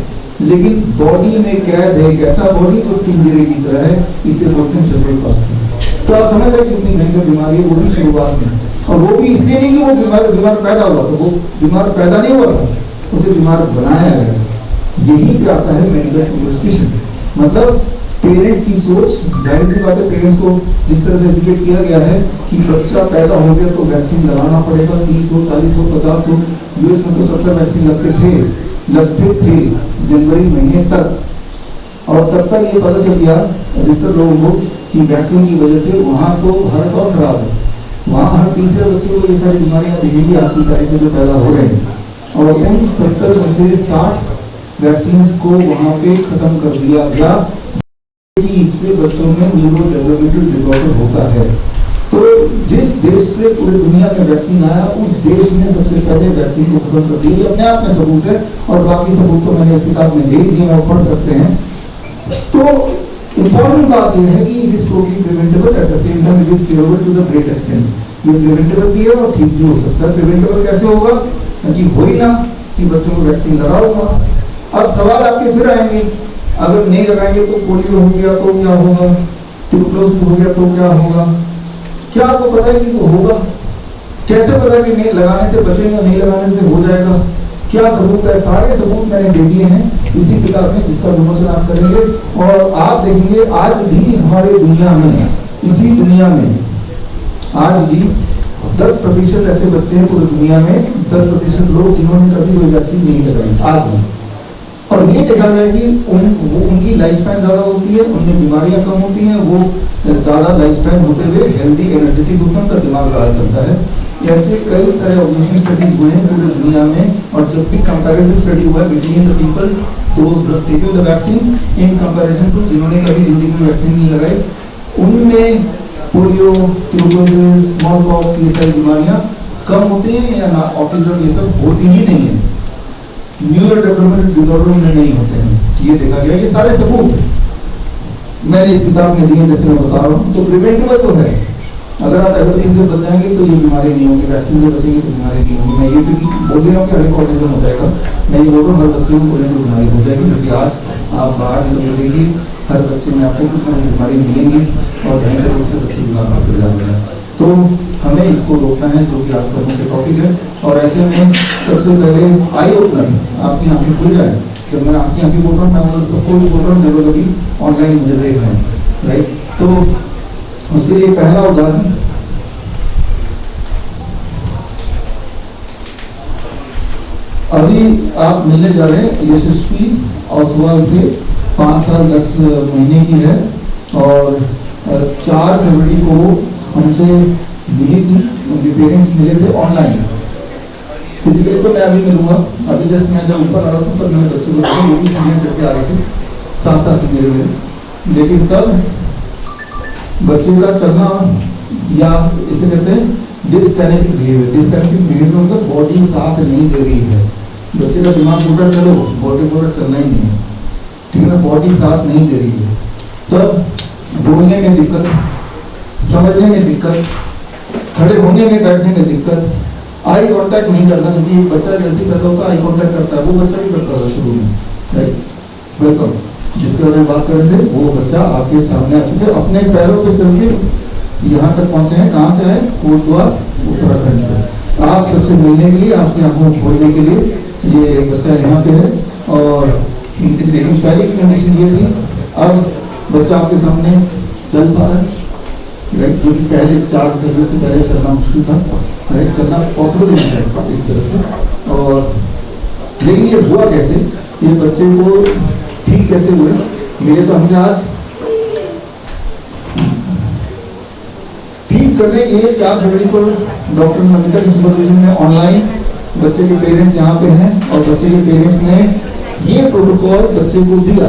लेकिन बॉडी में कैद है, एक ऐसा बॉडी जो पिंजरे की तरह है, इसे बोलते हैं सेरेब्रल पाल्सी। तो आप समझ रहे कितनी भयंकर बीमारी है, वो भी शुरुआत में, और वो भी इसलिए नहीं कि वो बीमार पैदा हुआ था, वो बीमार पैदा नहीं हुआ था, उसे बीमार बनाया गया। यही पे आता है मेडिकल सुपरस्टिशन, मतलब पेरेंट्स की सोच। जाहिर सी बात है पेरेंट्स को जिस तरह से एजुकेट किया गया है कि बच्चा पैदा हो गया तो वैक्सीन लगाना पड़ेगा, 30 हो 40 हो 50 हो, यूएस में तो 70 वैक्सीन लगते थे जनवरी महीने तक, और तब तक ये पता चल गया अधिकतर लोगों को कि वैक्सीन की वजह से वहाँ तो हालत और खराब है, वहाँ हर तीसरे बच्चे को ये सारी बीमारियां दिखेगी आज की तारीख में जो पैदा हो रहे हैं। और उन 70 में से 60 वैक्सीन को वहाँ पे खत्म कर दिया गया कि इससे बच्चों में न्यूरो डेवलपमेंटल डिसऑर्डर होता है। तो जिस देश से पूरी दुनिया में वैक्सीन आया उस देश ने सबसे पहले वैक्सीन को खत्म कर दिया। ये अपने आप में सबूत है, और बाकी सबूत तो मैंने इस किताब में दे दिए, आप पढ़ सकते हैं। तो इम्पोर्टेंट बात यह है कि it is totally preventable, at the same time it is curable to the great extent. ये प्रिवेंटेबल भी है और ठीक भी हो सकता है। प्रिवेंटेबल कैसे होगा कि हो ही ना कि बच्चों को वैक्सीन लगाऊंगा। अब सवाल आपके फिर आएंगे, अगर नहीं लगाएंगे तो पोलियो हो गया तो क्या होगा, ट्यूबरकुलोसिस हो गया तो क्या होगा? क्या आपको पता है कि वो होगा? कैसे पता है कि नहीं लगाने से बचेंगे और नहीं लगाने से हो जाएगा? क्या सबूत है? सारे सबूत मैंने दे दिए हैं इसी किताब में, जिसका विमोचन आज करेंगे। और आप देखेंगे आज भी हमारे दुनिया में, इसी दुनिया में आज भी 10% ऐसे बच्चे हैं पूरी दुनिया में, 10% लोग जिन्होंने कभी कोई वैक्सीन नहीं लगाई आज भी। और ये देखा गया कि उनकी लाइफ स्पैन ज़्यादा होती है, उनमें बीमारियां कम होती हैं, वो ज़्यादा लाइफ स्पैन होते हुए हेल्दी एनर्जेटिक होते हैं, उनका दिमाग ज़्यादा चलता है। ऐसे कई सारे ऑब्जर्वेशन स्टडीज हुए हैं पूरी दुनिया में, और जब भी कंपैरेटिव स्टडी हुआ है between the people those who have taken the vaccine in comparison to जिन्होंने कभी जिंदगी में वैक्सीन नहीं लगाई, उनमें पोलियो, ट्यूबरकुलोसिस, स्मॉल पॉक्स ये सारी बीमारियां कम होती हैं या ना, ऑटिज्म ये सब होती ही नहीं है, न्यूरो डेवलपमेंटल डिसऑर्डर में नहीं होते हैं। ये देखा गया, ये सारे सबूत मैंने इस किताब में दिए जैसे मैं बता रहा हूँ। तो प्रिवेंटेबल तो है, अगर आप एलोपैथी से बच जाएंगे तो ये बीमारी नहीं होगी, वैक्सीन से बचेंगे तो बीमारी नहीं होगी। मैं ये फिर बोल रहा हूँ कि हर एक ऑटिज्म हो जाएगा, मैं ये बोल रहा हूँ हर बच्चे को कोई बीमारी हो जाएगी, क्योंकि आज आप बाहर निकलेंगे हर बच्चे में आपको कुछ ना कुछ बीमारी मिलेंगी और भयंकर रूप से बच्चे बीमार पड़ते जा रहे हैं। तो हमें इसको रोकना है, जो कि आज का मुख्य टॉपिक है। और ऐसे में सबसे पहले आई ओपनर, आपकी आंखें खुल जाए। जब मैं आपकी आंखें बोल रहा हूँ, मैं उन सबको भी बोल रहा हूँ जो लोग अभी ऑनलाइन मुझे देख रहे हैं, राइट। तो उसके लिए पहला उदाहरण, अभी आप मिलने जा रहे हैं यशस्वी ओसवाल से 5 साल 10 महीने की है और 4 फरवरी को हमसे मिली थी, उनके पेरेंट्स मिले थे ऑनलाइन। फिजिकली तो मैं अभी मिलूंगा, अभी जस्ट मैं जब ऊपर आ रहा था तब मैंने बच्चे को देखा, वो भी सीढ़ियाँ चढ़ के आ रहे थे, साथ साथ ही मेरे। लेकिन तब बच्चे का चलना या इसे कहते हैं डिसकनेक्टेड बिहेवियर। डिसकनेक्टेड बिहेवियर मतलब बॉडी साथ नहीं दे रही है। बच्चे का दिमाग पूरा चलो, बॉडी पूरा चलना ही नहीं है, ठीक है ना, बॉडी साथ नहीं दे रही है। तब बोलने में दिक्कत, समझने में दिक्कत, खड़े होने में बैठने में दिक्कत, आई कांटेक्ट नहीं करना, क्योंकि बच्चा जैसे पैदा होता है आई कांटेक्ट करता है, वो बच्चा भी करता था शुरू में, राइट। वेलकम, जिसके बारे में बात कर रहे थे वो बच्चा आपके सामने आ चुके, अपने पैरों पे चल के यहाँ तक पहुँचे हैं। कहाँ से आए? कोटद्वार उत्तराखंड से। आप सबसे मिलने के लिए, आपकी आंखों को खोलने के लिए ये बच्चा यहाँ पे है। और लेकिन पहले की कंडीशन ये थी, अब बच्चा आपके सामने चल पा रहा है, राइट, जो कि पहले 4 फरवरी से पहले चलना मुश्किल था, राइट, चलना पॉसिबल नहीं था एक तरह से। और लेकिन ये हुआ कैसे, ये बच्चे को ठीक कैसे हुए? मेरे तो हमसे आज ठीक करने के लिए 4 फरवरी को डॉक्टर नमिता के सुपरविजन में ऑनलाइन बच्चे के पेरेंट्स यहाँ पे हैं और बच्चे के पेरेंट्स ने ये प्रोटोकॉल बच्चे को दिया।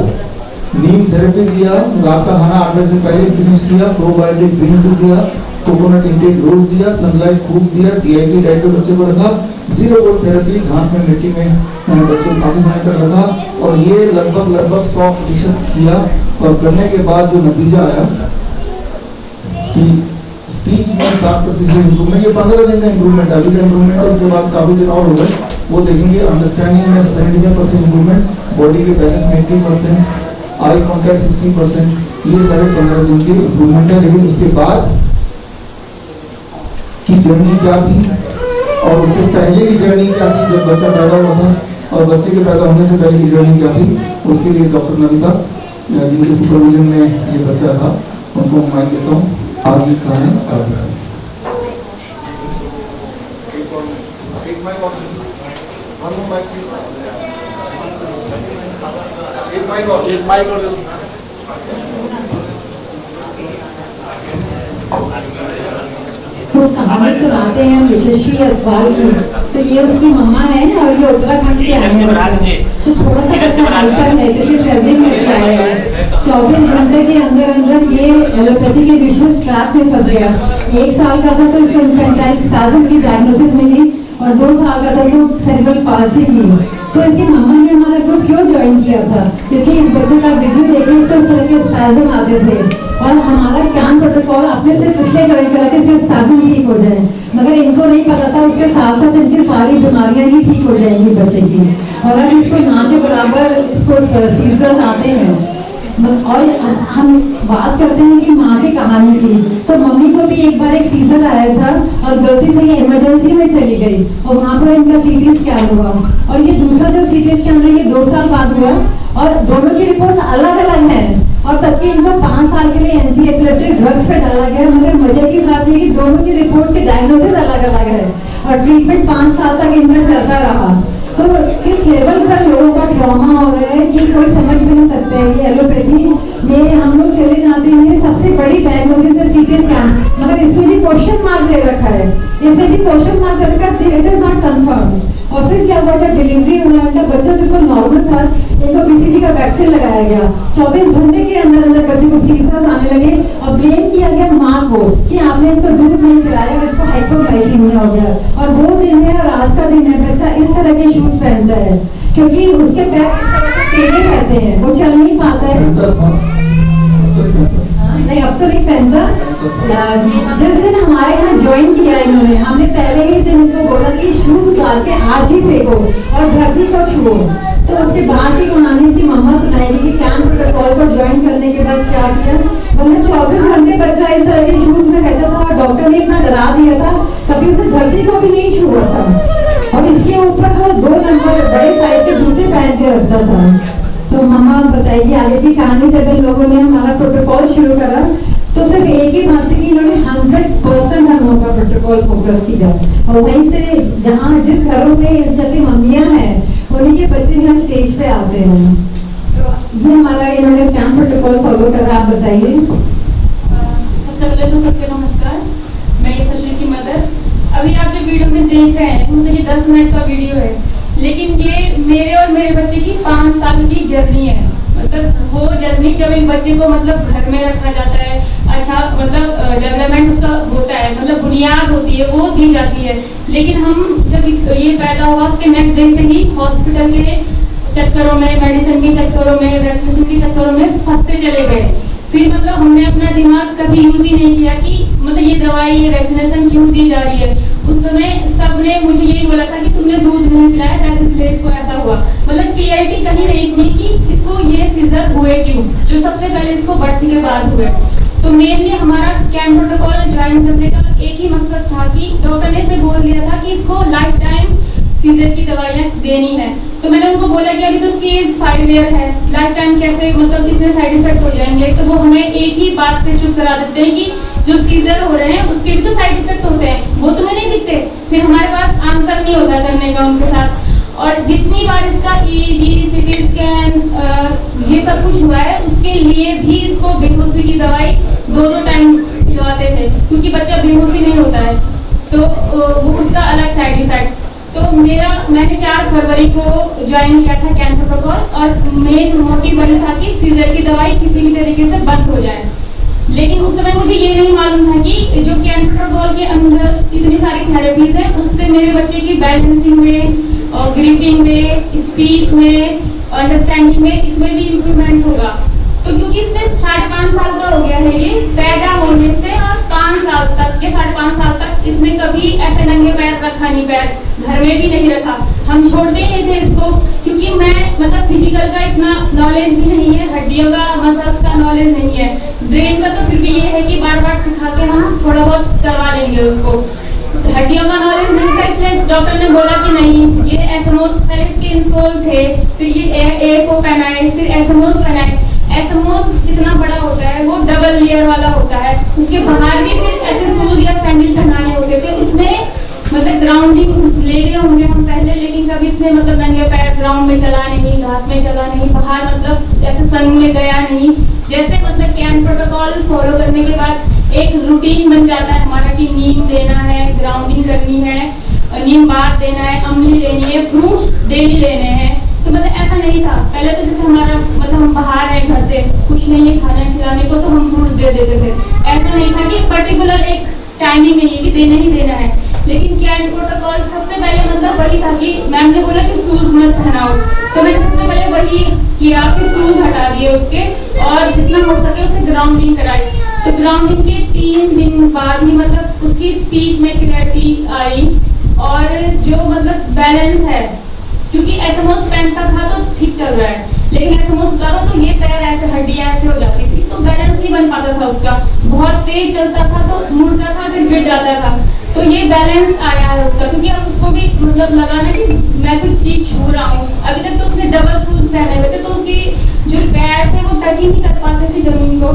नीम थेरेपी दिया, रात का खाना 8 बजे से पहले फिनिश किया, प्रोबायोटिक ड्रिंक भी दिया, कोकोनट इंटेक रोज दिया, सनलाइट खूब दिया, डीआईपी डाइट पे बच्चे को रखा, 0 वोल्ट थेरेपी घास में मिट्टी में बच्चे को काफी समय तक रखा। और ये लगभग 100% किया। और करने के बाद जो नतीजा आया कि स्पीच में 7% इंप्रूवमेंट, ये 15 दिन का इंप्रूवमेंट, अभी का इंप्रूवमेंट है, उसके बाद काफी दिन और हो गए, वो देखेंगे। अंडरस्टैंडिंग में 75% इंप्रूवमेंट, बॉडी के बैलेंस में 80%, आई कॉन्टैक्ट 60%, ये सारे 15 दिन के इंप्रूवमेंट है। लेकिन उसके बाद की जर्नी क्या थी और उससे पहले की जर्नी क्या थी जब बच्चा पैदा हुआ था, और बच्चे के पैदा होने से पहले की जर्नी क्या थी, उसके लिए डॉक्टर नमिता जिनके सुपरविजन में ये बच्चा था, उनको मैं देता हूँ आगे कहानी। तो कहानी सुनाते हैं हम यशस्वी ओसवाल की। तो ये उसकी मम्मा है और ये उत्तराखंड से आए हैं। तो थोड़ा सा बच्चा हाइपर है क्योंकि फरवरी में भी आया है। 24 घंटे के अंदर अंदर ये एलोपैथी के विशेष ट्रैप में फंस गया। 1 साल का था तो इसको इन्फेंटाइल स्पैज़म की डायग्नोसिस मिली और 2 साल का था तो सेरेब्रल पाल्सी की। तो इसकी मम्मा ने हमारा ग्रुप क्यों ज्वाइन किया था? क्योंकि इस बच्चे का वीडियो देखे इसको इस तरह के स्पैज़म आते थे और हमारा कैन प्रोटोकॉल अपने से इसलिए ज्वाइन करा कि इसके स्पैज़म ठीक हो जाए, मगर इनको नहीं पता था उसके साथ साथ इनकी सारी बीमारियां ही ठीक हो जाएंगी बच्चे की। और अब इसको ना के बराबर इसको सीजर्स आते हैं। और हम बात करते हैं कि माँ की कहानी की, तो मम्मी को भी एक बार एक सीजर आया था और गलती से ये इमरजेंसी में चली गई और वहाँ पर इनका सीटी स्कैन हुआ और ये दूसरा जो सीटी स्कैन है ये 2 साल बाद हुआ और दोनों की रिपोर्ट्स अलग अलग हैं और तब कि इनको 5 साल के लिए एंटी एपिलेप्टिक ड्रग्स पे डाला गया। मगर मजे की बात ये कि दोनों की रिपोर्ट्स के डायग्नोसिस अलग अलग है और ट्रीटमेंट 5 साल तक इनका चलता रहा। तो किस लेवल पर लोगों का ट्रॉमा हो रहा है कि कोई समझ भी नहीं सकते। ये एलोपैथी में हम लोग चले जाते हैं, सबसे बड़ी डायग्नोसिस है सीटी स्कैन, मगर इसमें भी क्वेश्चन मार्क दे रखा है, इसमें भी क्वेश्चन मार्क दे रखा है, इट इज नॉट कंफर्म। और फिर क्या हुआ, जब डिलीवरी हुआ इनका बच्चा बिल्कुल नॉर्मल था, इनको बीसीजी का वैक्सीन लगाया गया। 24 घंटे के अंदर अंदर बच्चे को सीजर्स आने लगे और ब्लेम किया गया माँ को कि आपने इसको दूध नहीं पिलाया और इसको हाइपोग्लाइसीमिया हो गया। और वो दिन है और आज का दिन है, बच्चा इस तरह के शूज पहनता है क्योंकि उसके पैर टेढ़े रहते हैं, वो चल नहीं पाता है। नहीं अब तो नहीं पहनता। जिस दिन हमारे यहाँ ज्वाइन किया इन्होंने, हमने पहले ही दिन इनको बोला कि शूज उतार के आज ही फेंको और धरती को छुओ। तो उसके बाद की कहानी इसकी मम्मा सुनाएगी कि कैन प्रोटोकॉल को ज्वाइन करने के बाद क्या किया। वरना 24 घंटे बच्चा इस तरह के शूज में रहता था और डॉक्टर ने इतना डरा दिया था, कभी उसे धरती को भी नहीं छुआ था और इसके ऊपर वो 2 नंबर बड़े साइज के जूते पहन के रखता था। तो मम्मा बताएगी आगे की कहानी। जब इन लोगों ने हमारा प्रोटोकॉल शुरू करा तो सिर्फ एक ही बात है कि इन्होंने 100% हम का प्रोटोकॉल फोकस किया और वहीं से जहाँ जिस घरों में इस जैसी मम्मियाँ हैं उन्हीं के बच्चे यहाँ स्टेज पे आते हैं। तो ये हमारा इन्होंने क्या प्रोटोकॉल फॉलो करा, आप बताइए। सबसे पहले तो सबके नमस्कार, मैं यशस्वी की मदर। अभी आप जो वीडियो में देख रहे हैं मतलब ये 10 मिनट का वीडियो है, लेकिन ये मेरे और मेरे बच्चे की 5 साल की जर्नी है। मतलब वो जर्नी जब एक बच्चे को मतलब घर में रखा जाता है, अच्छा मतलब डेवलपमेंट उसका होता है, मतलब बुनियाद होती है वो दी जाती है, लेकिन हम जब ये पैदा हुआ उसके नेक्स्ट डे से ही हॉस्पिटल के चक्करों में, मेडिसिन के चक्करों में, वैक्सीनेशन के चक्करों में फंसते चले गए। फिर मतलब हमने अपना दिमाग कभी यूज ही नहीं किया कि मतलब ये दवाई, ये वैक्सीनेशन क्यों दी जा रही है। उस समय सबने मुझे यही बोला था कि तुमने दूध नहीं पिलाया शायद इसलिए इसको ऐसा हुआ। मतलब क्लियरिटी कहीं नहीं थी कि इसको ये सीजर हुए क्यों, जो सबसे पहले इसको बर्थ के बाद हुए। तो मेनली हमारा कैंप प्रोटोकॉल ज्वाइन करने का एक ही मकसद था कि डॉक्टर ने से बोल दिया था कि इसको लाइफ टाइम सीजर की दवाइयाँ देनी है। तो मैंने उनको बोला कि अभी तो उसकी एज 5 ईयर है, लाइफ टाइम कैसे मतलब इतने साइड इफेक्ट हो जाएंगे। तो वो हमें एक ही बात से चुप करा देते हैं कि जो सीजर हो रहे हैं उसके भी तो साइड इफेक्ट होते हैं, वो तुम्हें नहीं दिखते। फिर हमारे पास आंसर नहीं होता करने का उनके साथ। और जितनी बार इसका EEG, CT स्कैन ये सब कुछ हुआ है, उसके लिए भी इसको बेहोशी की दवाई 2-2 टाइम पिलवाते थे, क्योंकि बच्चा बेहोशी नहीं होता है तो वो उसका अलग साइड इफेक्ट। तो मैंने 4 फरवरी को ज्वाइन किया था कैंप प्रोटोकॉल और मेन मोटिव वही था कि सीजर की दवाई किसी भी तरीके से बंद हो जाए। लेकिन उस समय मुझे ये नहीं मालूम था कि जो कैंप प्रोटोकॉल के अंदर इतनी सारी थेरेपीज हैं उससे मेरे बच्चे की बैलेंसिंग में और ग्रिपिंग में, स्पीच में, अंडरस्टैंडिंग में, इसमें भी इम्प्रूवमेंट होगा। तो क्योंकि इसने 5.5 साल का हो गया है, ये पैदा होने से और 5 साल तक के 5.5 साल तक इसने कभी ऐसे नंगे पैर रखा नहीं, पैर घर में भी नहीं रखा। हम छोड़ते ही नहीं थे इसको, क्योंकि मैं मतलब फिजिकल का इतना नॉलेज भी नहीं है, हड्डियों का, मसल्स का नॉलेज नहीं है, ब्रेन का तो फिर भी ये है कि बार बार सिखा के हम थोड़ा बहुत करवा लेंगे उसको। हड्डियों का नॉलेज नहीं था, इसलिए डॉक्टर ने बोला कि नहीं ये एसएमओस, पहले इसके इंसोल थे, फिर ये AFO पहनाए, फिर एसएमओस पहनाए। एसएमओस इतना बड़ा होता है, वो डबल लेयर वाला होता है, उसके बाहर भी फिर ऐसे शूज या सैंडल पहनाने होते थे। इसने मतलब ग्राउंडिंग ले रहे होंगे हम पहले, लेकिन कभी इसने मतलब नंगे पैर ग्राउंड में चला नहीं, घास में चला नहीं, बाहर मतलब ऐसे सन में गया नहीं। जैसे मतलब कैंप प्रोटोकॉल फॉलो करने के बाद एक रूटीन बन जाता है हमारा कि नीम देना है, ग्राउंडिंग करनी है, नीम बात देना है, अमली लेनी है, फ्रूट्स डेली लेने हैं। तो मतलब ऐसा नहीं था पहले। तो जैसे हमारा मतलब हम बाहर हैं, घर से कुछ नहीं है खाना खिलाने को, तो हम फ्रूट्स दे देते थे। ऐसा नहीं था कि पर्टिकुलर एक टाइमिंग नहीं है कि देना ही देना है। लेकिन कैंप प्रोटोकॉल सबसे पहले मतलब वही था कि मैम ने बोला कि शूज मत पहनाओ, तो मैंने सबसे पहले वही किया कि शूज हटा दिए उसके और जितना हो सके उसे ग्राउंडिंग कराई। तो ग्राउंडिंग के 3 दिन बाद ही मतलब उसकी स्पीच में क्लैरिटी आई और जो मतलब बैलेंस है, क्योंकि एसएमओस पहनता था तो ठीक चल रहा है, लेकिन एसएमओस उतारो तो ये पैर ऐसे, हड्डियां ऐसे हो जाती थी, तो बैलेंस नहीं बन पाता था उसका। बहुत तेज चलता था तो मुड़ता था फिर गिर जाता था। तो ये बैलेंस आया है उसका, क्योंकि अब उसको भी मतलब लगा ना कि मैं कुछ चीज छू रहा हूँ। अभी तक तो उसने डबल शूज पहने हुए थे, तो उसकी जो पैर थे वो टच ही नहीं कर पाते थे जमीन को।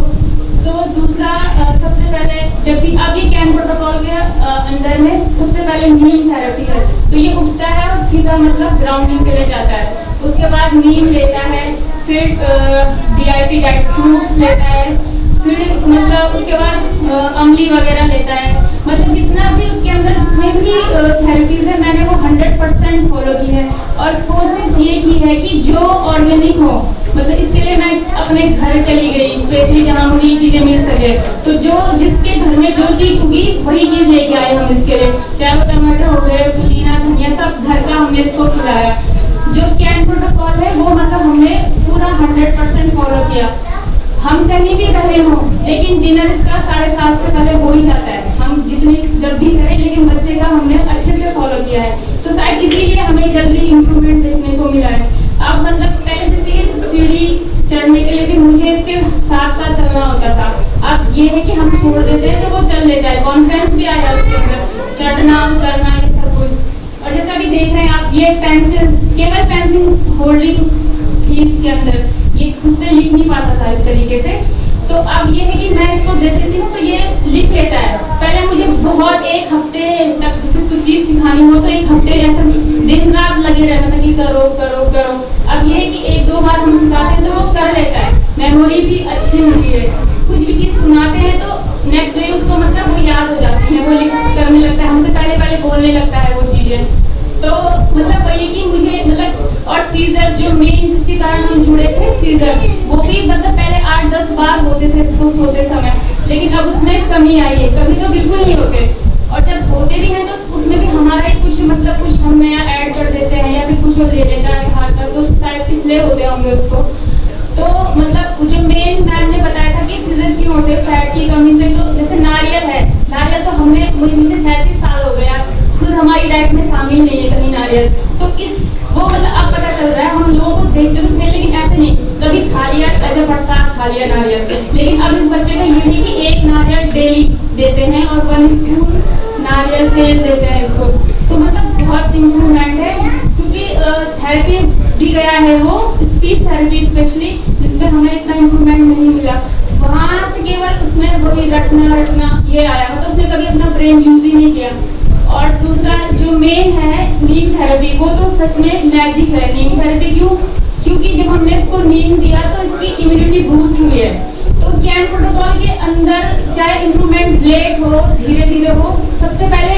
तो दूसरा सबसे पहले जब भी अब ये कैंप प्रोटोकॉल के अंदर में सबसे पहले नीम थेरेपी है, तो ये उठता है और सीधा मतलब ग्राउंडिंग के लिए जाता है। उसके बाद नीम लेता है, फिर DIP डाइट फ्रूट्स लेता है, फिर मतलब उसके बाद अमली वगैरह लेता है। मतलब जितना भी उसके अंदर जितने भी थेरेपीज है मैंने वो 100% फॉलो की है और कोशिश ये की है कि जो ऑर्गेनिक हो। मतलब इसके लिए मैं अपने घर चली गई स्पेशली जहाँ मुझे ये चीज़ें मिल सके, तो जो जिसके घर में जो चीज़ उगी वही चीज़ लेके आए हम इसके लिए, चाहे वो टमाटर हो गए, पुदीना, धनिया, सब घर का हमने इसको खिलाया। जो कैंप प्रोटोकॉल है वो मतलब हमने पूरा 100% फॉलो किया। हम कहीं भी रहे हों, लेकिन डिनर इसका 7:30 से पहले हो ही जाता है, हम जितनी जब भी करें, लेकिन बच्चे का हमने अच्छे से फॉलो किया है। तो शायद इसीलिए हमें जल्दी इम्प्रूवमेंट देखने को मिला है। अब मतलब पहले जैसे सीढ़ी चढ़ने के लिए भी मुझे इसके साथ साथ चलना होता था, अब ये है कि हम छोड़ देते हैं तो वो चल लेता है, कॉन्फिडेंस भी आया उसके अंदर, चढ़ना उतरना ये सब कुछ। और जैसे अभी देख रहे हैं आप, ये पेंसिल, केवल पेंसिल होल्डिंग थी इसके अंदर, ये खुद से लिख नहीं पाता था इस तरीके से। तो अब ये है कि मैं इसको दे देती हूँ तो ये लिख लेता है। पहले मुझे बहुत एक हफ्ते तक जैसे कुछ चीज़ सिखानी हो तो एक हफ्ते ऐसा दिन रात लगे रहना था कि करो करो करो। अब ये है कि एक दो बार हम सिखाते हैं तो वो कर लेता है, मेमोरी भी अच्छी हुई है। कुछ भी चीज़ सुनाते हैं तो नेक्स्ट डे उसको मतलब वो याद हो जाती है, वो लिख करने लगता है, हमसे पहले पहले बोलने लगता है वो चीज़ें। तो मतलब वही कि मुझे मतलब और सीजर जो मेन जिसके कारण हम जुड़े थे सीजर, वो भी मतलब पहले 8-10 बार होते थे इसको सोते समय, लेकिन अब उसमें कमी आई है, कभी तो बिल्कुल नहीं होते। और जब होते भी हैं तो उसमें भी हमारा ही कुछ मतलब कुछ हम नया ऐड कर देते हैं या फिर कुछ और ले लेता है बाहर का, तो शायद इसलिए होते होंगे उसको। तो मतलब जो मेन मैम ने बताया था कि सीजर क्यों होते हैं फैट की कमी से, तो जैसे नारियल है, नारियल तो हमने मुझे 37 साल हो गया, खुद हमारी डाइट में शामिल नहीं है कहीं नारियल। तो इस वो मतलब अब पता चल रहा है, हम लोगों को देखते तो थे लेकिन ऐसे नहीं, कभी खा लिया ऐसे बरसात खा लिया नारियल, लेकिन अब इस बच्चे का ये है कि एक नारियल डेली देते हैं और 1 स्पून नारियल तेल देते हैं इसको। तो मतलब बहुत इम्प्रूवमेंट है, क्योंकि थेरेपीज भी गया है वो स्पीच थेरेपी स्पेशली, जिसमें हमें इतना इम्प्रूवमेंट नहीं मिला। वहाँ से केवल उसमें वही रटना ये आया, मतलब उसने कभी अपना ब्रेन यूज ही नहीं किया। और दूसरा जो मेन है नीम थेरेपी, वो तो सच में मैजिक है। नीम थेरेपी क्योंकि जब हमने इसको नीम दिया तो इसकी इम्यूनिटी बूस्ट हुई है। तो कैन प्रोटोकॉल के अंदर चाहे इम्प्रूवमेंट लेट हो धीरे धीरे हो, सबसे पहले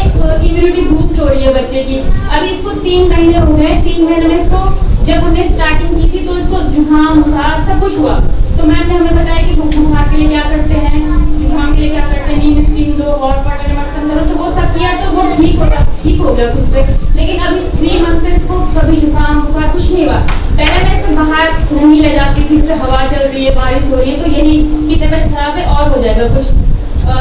इम्यूनिटी बूस्ट हो रही है बच्चे की। अभी इसको 3 महीने हो गए, 3 महीने में इसको जब हमने स्टार्टिंग की थी तो इसको जुकाम बुखार सब कुछ हुआ, तो मैम ने हमें बताया कि बुखार के लिए क्या करते हैं, जुकाम के लिए क्या करते हैं, नीम स्टीम दो, हॉट वाटर इमर्सन करो, तो वो सब किया तो वो ठीक हो गया कुछ से। लेकिन अभी 3 मंथ से इसको कभी जुकाम बुखार कुछ नहीं हुआ। पहले मैं इसे बाहर नहीं ले जाती थी, इससे हवा चल रही है, बारिश हो रही है, तो यही कि तबीयत खराब है और हो जाएगा कुछ,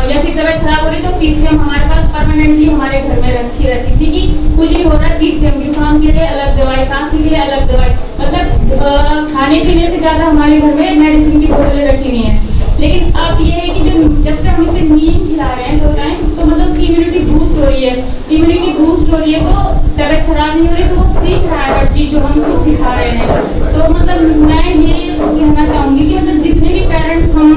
या फिर तबीयत खराब हो रही तो पीसीएम हमारे पास परमानेंटली हमारे घर में रखी रहती थी कि कुछ भी हो रहा है पीसीएम, जुकाम के लिए अलग दवाई, खांसी के लिए अलग दवाई, मतलब खाने पीने से ज्यादा हमारे घर में मेडिसिन की बोतलें रखी हुई हैं। लेकिन अब ये है कि जब से हम इसे नीम खिला रहे हैं 2 टाइम, तो मतलब उसकी इम्यूनिटी बूस्ट हो रही है। इम्यूनिटी बूस्ट हो रही है तो तबीयत खराब नहीं हो रही, तो वो सीख रहा है हर चीज जो हम उसको सिखा रहे हैं। तो मतलब मैं ये कहना चाहूंगी कि मतलब जितने भी पेरेंट्स हम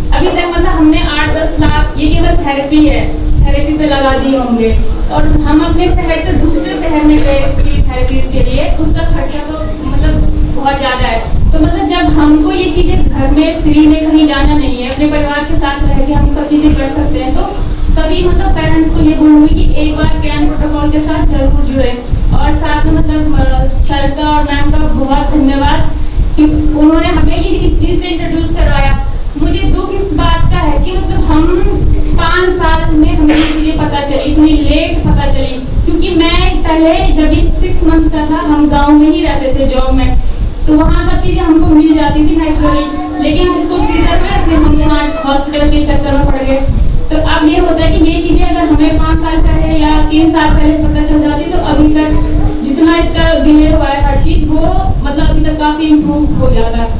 अभी तक मतलब हमने 8-10 लाख ये केवल थेरेपी है, थेरेपी पे लगा दिए होंगे, और हम अपने शहर से दूसरे शहर में गए इसकी थेरेपीज के लिए, उसका खर्चा तो मतलब बहुत ज्यादा है। तो मतलब जब हमको ये चीजें घर में फ्री में कहीं जाना नहीं है, अपने परिवार के साथ रह के हम सब चीजें कर सकते हैं, तो सभी मतलब पेरेंट्स को ये बोलूंगी कि एक बार कैन प्रोटोकॉल के साथ जरूर जुड़े। और साथ में मतलब सर का और मैम का बहुत धन्यवाद कि उन्होंने हमें ये इस चीज से इंट्रोड्यूस करवाया। मुझे दुख इस बात का है कि मतलब हम 5 साल में हमें ये चीजें पता चली, इतनी लेट पता चली, क्योंकि मैं पहले जब ये 6 मंथ का था, हम गाँव में ही रहते थे जॉब में, तो वहाँ सब चीजें हमको मिल जाती थी नेचुरली, लेकिन इसको सीजर में फिर हम यहाँ हॉस्पिटल के चक्कर में पड़ गए। तो अब ये होता है कि ये चीजें अगर हमें 5 साल पहले या 3 साल पहले पता चल जाती तो अभी तक जितना इसका डिले हुआ है हर चीज वो मतलब अभी तक काफी इम्प्रूव हो जाता है।